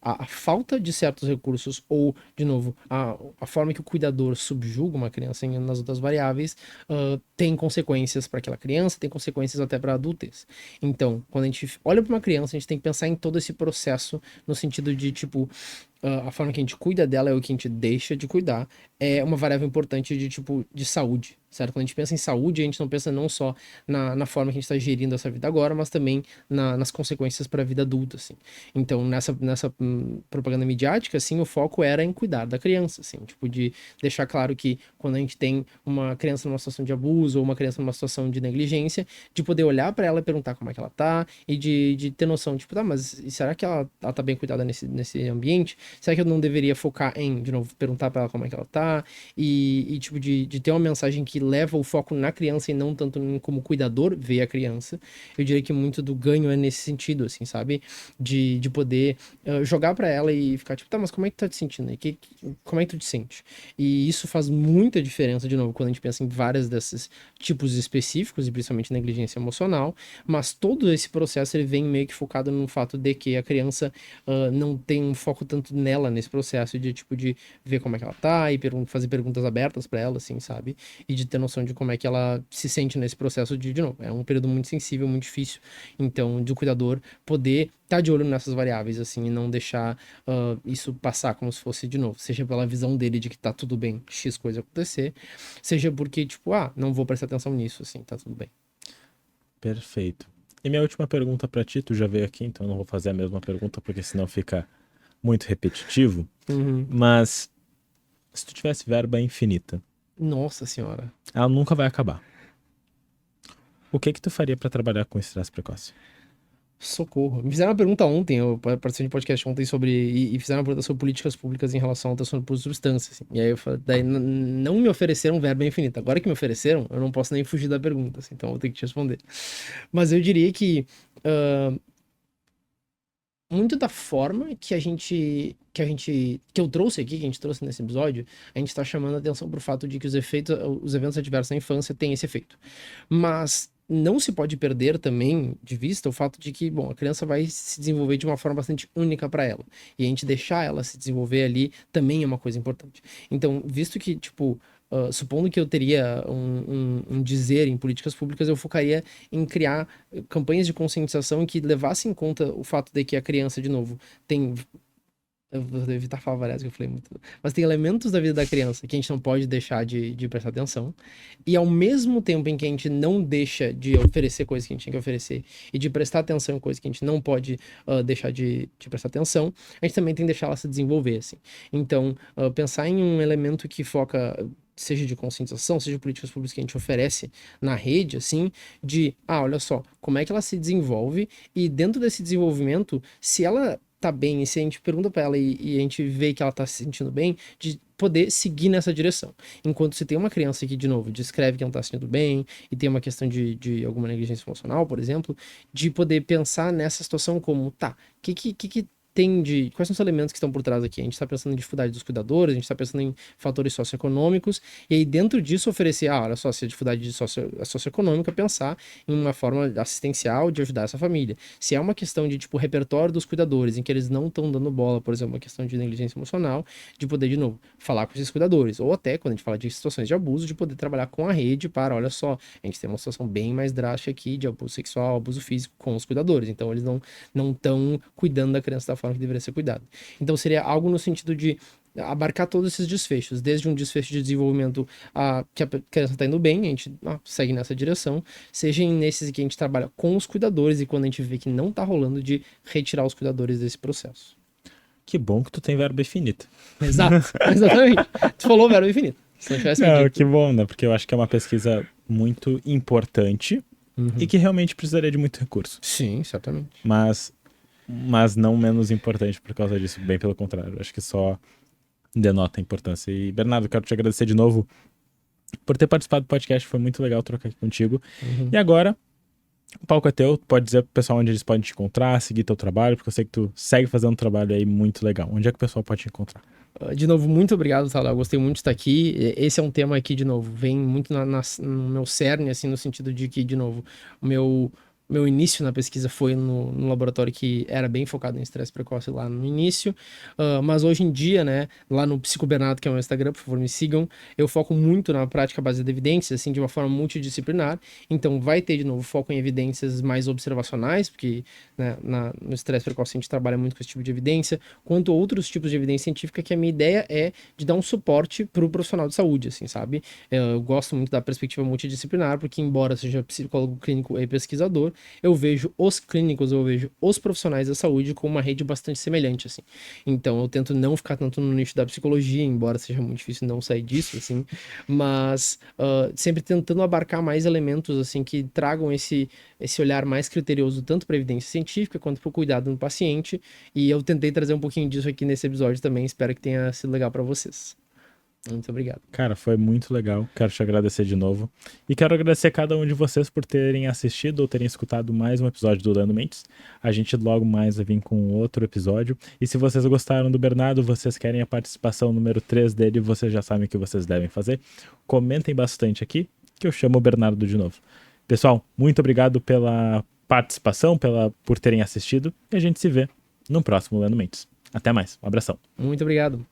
a falta de certos recursos ou, de novo, a forma que o cuidador subjuga uma criança nas outras variáveis tem consequências para aquela criança, tem consequências até para a adultez. Então, quando a gente olha para uma criança, a gente tem que pensar em todo esse processo no sentido de, tipo, a forma que a gente cuida dela é o que a gente deixa de cuidar, é uma variável importante de, tipo, de saúde, certo? Quando a gente pensa em saúde, a gente não pensa não só na forma que a gente está gerindo essa vida agora, mas também nas consequências para a vida adulta, assim. Então, nessa propaganda midiática, assim, o foco era em cuidar da criança, assim, tipo, de deixar claro que quando a gente tem uma criança numa situação de abuso ou uma criança numa situação de negligência, de poder olhar para ela e perguntar como é que ela tá, e de ter noção, tipo, tá, mas será que ela tá bem cuidada nesse ambiente? Será que eu não deveria focar em, de novo, perguntar pra ela como é que ela tá tipo, de ter uma mensagem que leva o foco na criança e não tanto em como cuidador ver a criança? Eu diria que muito do ganho é nesse sentido, assim, sabe? De poder jogar pra ela e ficar tipo, tá, mas como é que tu tá te sentindo aí? Como é que tu te sente? E isso faz muita diferença, de novo, quando a gente pensa em vários desses tipos específicos, e principalmente negligência emocional, mas todo esse processo ele vem meio que focado no fato de que a criança não tem um foco tanto nela nesse processo de tipo de ver como é que ela tá e fazer perguntas abertas pra ela, assim, sabe? E de ter noção de como é que ela se sente nesse processo de novo, é um período muito sensível, muito difícil, então, do cuidador poder estar de olho nessas variáveis, assim, e não deixar isso passar como se fosse, de novo, seja pela visão dele de que tá tudo bem, X coisa acontecer, seja porque, tipo, não vou prestar atenção nisso, assim, tá tudo bem. Perfeito. E minha última pergunta pra ti, tu já veio aqui, então eu não vou fazer a mesma pergunta, porque senão fica muito repetitivo. Uhum. Mas se tu tivesse verba infinita, Nossa senhora. ela nunca vai acabar. O que que tu faria pra trabalhar com estresse precoce? Socorro. Me fizeram uma pergunta ontem, eu participei de um podcast ontem sobre. E fizeram uma pergunta sobre políticas públicas em relação ao transtorno por substância. Assim. E aí eu falei, daí não me ofereceram verba infinita. Agora que me ofereceram, eu não posso nem fugir da pergunta, assim, então eu vou ter que te responder. Mas eu diria que muito da forma que eu trouxe aqui, que a gente trouxe nesse episódio, a gente tá chamando a atenção pro fato de que os eventos adversos na infância têm esse efeito. Mas não se pode perder também de vista o fato de que, bom, a criança vai se desenvolver de uma forma bastante única para ela. E a gente deixar ela se desenvolver ali também é uma coisa importante. Então, visto que, tipo, supondo que eu teria um dizer em políticas públicas, eu focaria em criar campanhas de conscientização que levassem em conta o fato de que a criança, de novo, tem. Eu vou evitar falar várias que eu falei muito. Mas tem elementos da vida da criança que a gente não pode deixar de prestar atenção. E ao mesmo tempo em que a gente não deixa de oferecer coisas que a gente tem que oferecer e de prestar atenção em coisas que a gente não pode deixar de prestar atenção, a gente também tem que deixar ela se desenvolver, assim. Então, pensar em um elemento que foca, seja de conscientização, seja de políticas públicas que a gente oferece na rede, assim, olha só, como é que ela se desenvolve e dentro desse desenvolvimento, se ela tá bem, e se a gente pergunta pra ela e a gente vê que ela tá se sentindo bem, de poder seguir nessa direção. Enquanto se tem uma criança que, de novo, descreve que não tá se sentindo bem e tem uma questão de alguma negligência emocional, por exemplo, de poder pensar nessa situação como, tá, que tem quais são os elementos que estão por trás aqui? A gente está pensando em dificuldade dos cuidadores, a gente está pensando em fatores socioeconômicos, e aí dentro disso oferecer, olha só, se a dificuldade socioeconômica, pensar em uma forma assistencial de ajudar essa família. Se é uma questão de, tipo, repertório dos cuidadores, em que eles não estão dando bola, por exemplo, uma questão de negligência emocional, de poder, de novo, falar com esses cuidadores, ou até, quando a gente fala de situações de abuso, de poder trabalhar com a rede para, olha só, a gente tem uma situação bem mais drástica aqui de abuso sexual, abuso físico com os cuidadores, então eles não estão cuidando da criança da forma que deveria ser cuidado. Então seria algo no sentido de abarcar todos esses desfechos, desde um desfecho de desenvolvimento que a criança está indo bem, a gente segue nessa direção, seja nesses que a gente trabalha com os cuidadores e quando a gente vê que não está rolando, de retirar os cuidadores desse processo. Que bom que tu tem verba infinita. Exato, exatamente. Tu falou verba infinita. Se não tivesse Não, dito. que bom, né? Porque eu acho que é uma pesquisa muito importante e que realmente precisaria de muito recurso. Sim, certamente. Mas não menos importante por causa disso, bem pelo contrário. Acho que só denota a importância. E, Bernardo, quero te agradecer de novo por ter participado do podcast. Foi muito legal trocar aqui contigo. E agora, o palco é teu. Pode dizer pro pessoal onde eles podem te encontrar, seguir teu trabalho, porque eu sei que tu segue fazendo um trabalho aí muito legal. Onde é que o pessoal pode te encontrar? De novo, muito obrigado, Tala. Eu gostei muito de estar aqui. Esse é um tema aqui, de novo, vem muito no meu cerne, assim, no sentido de que, de novo, o meu início na pesquisa foi no laboratório que era bem focado em estresse precoce lá no início, mas hoje em dia, né, lá no Psicobernardo, que é o meu Instagram, por favor me sigam, eu foco muito na prática baseada em evidências, assim, de uma forma multidisciplinar, então vai ter, de novo, foco em evidências mais observacionais, porque, né, no estresse precoce a gente trabalha muito com esse tipo de evidência, quanto outros tipos de evidência científica, que a minha ideia é de dar um suporte para o profissional de saúde, assim, sabe? Eu gosto muito da perspectiva multidisciplinar, porque embora seja psicólogo clínico e pesquisador, eu vejo os clínicos, eu vejo os profissionais da saúde com uma rede bastante semelhante, assim. Então, eu tento não ficar tanto no nicho da psicologia, embora seja muito difícil não sair disso, assim, mas sempre tentando abarcar mais elementos, assim, que tragam esse olhar mais criterioso, tanto para evidência científica quanto para o cuidado no paciente, e eu tentei trazer um pouquinho disso aqui nesse episódio também, espero que tenha sido legal para vocês. Muito obrigado. Cara, foi muito legal. Quero te agradecer de novo. E quero agradecer a cada um de vocês por terem assistido ou terem escutado mais um episódio do Lendo Mentes. A gente logo mais vai vir com outro episódio. E se vocês gostaram do Bernardo, vocês querem a participação número 3 dele, vocês já sabem o que vocês devem fazer. Comentem bastante aqui, que eu chamo o Bernardo de novo. Pessoal, muito obrigado pela participação, por terem assistido. E a gente se vê no próximo Lendo Mentes. Até mais. Um abração. Muito obrigado.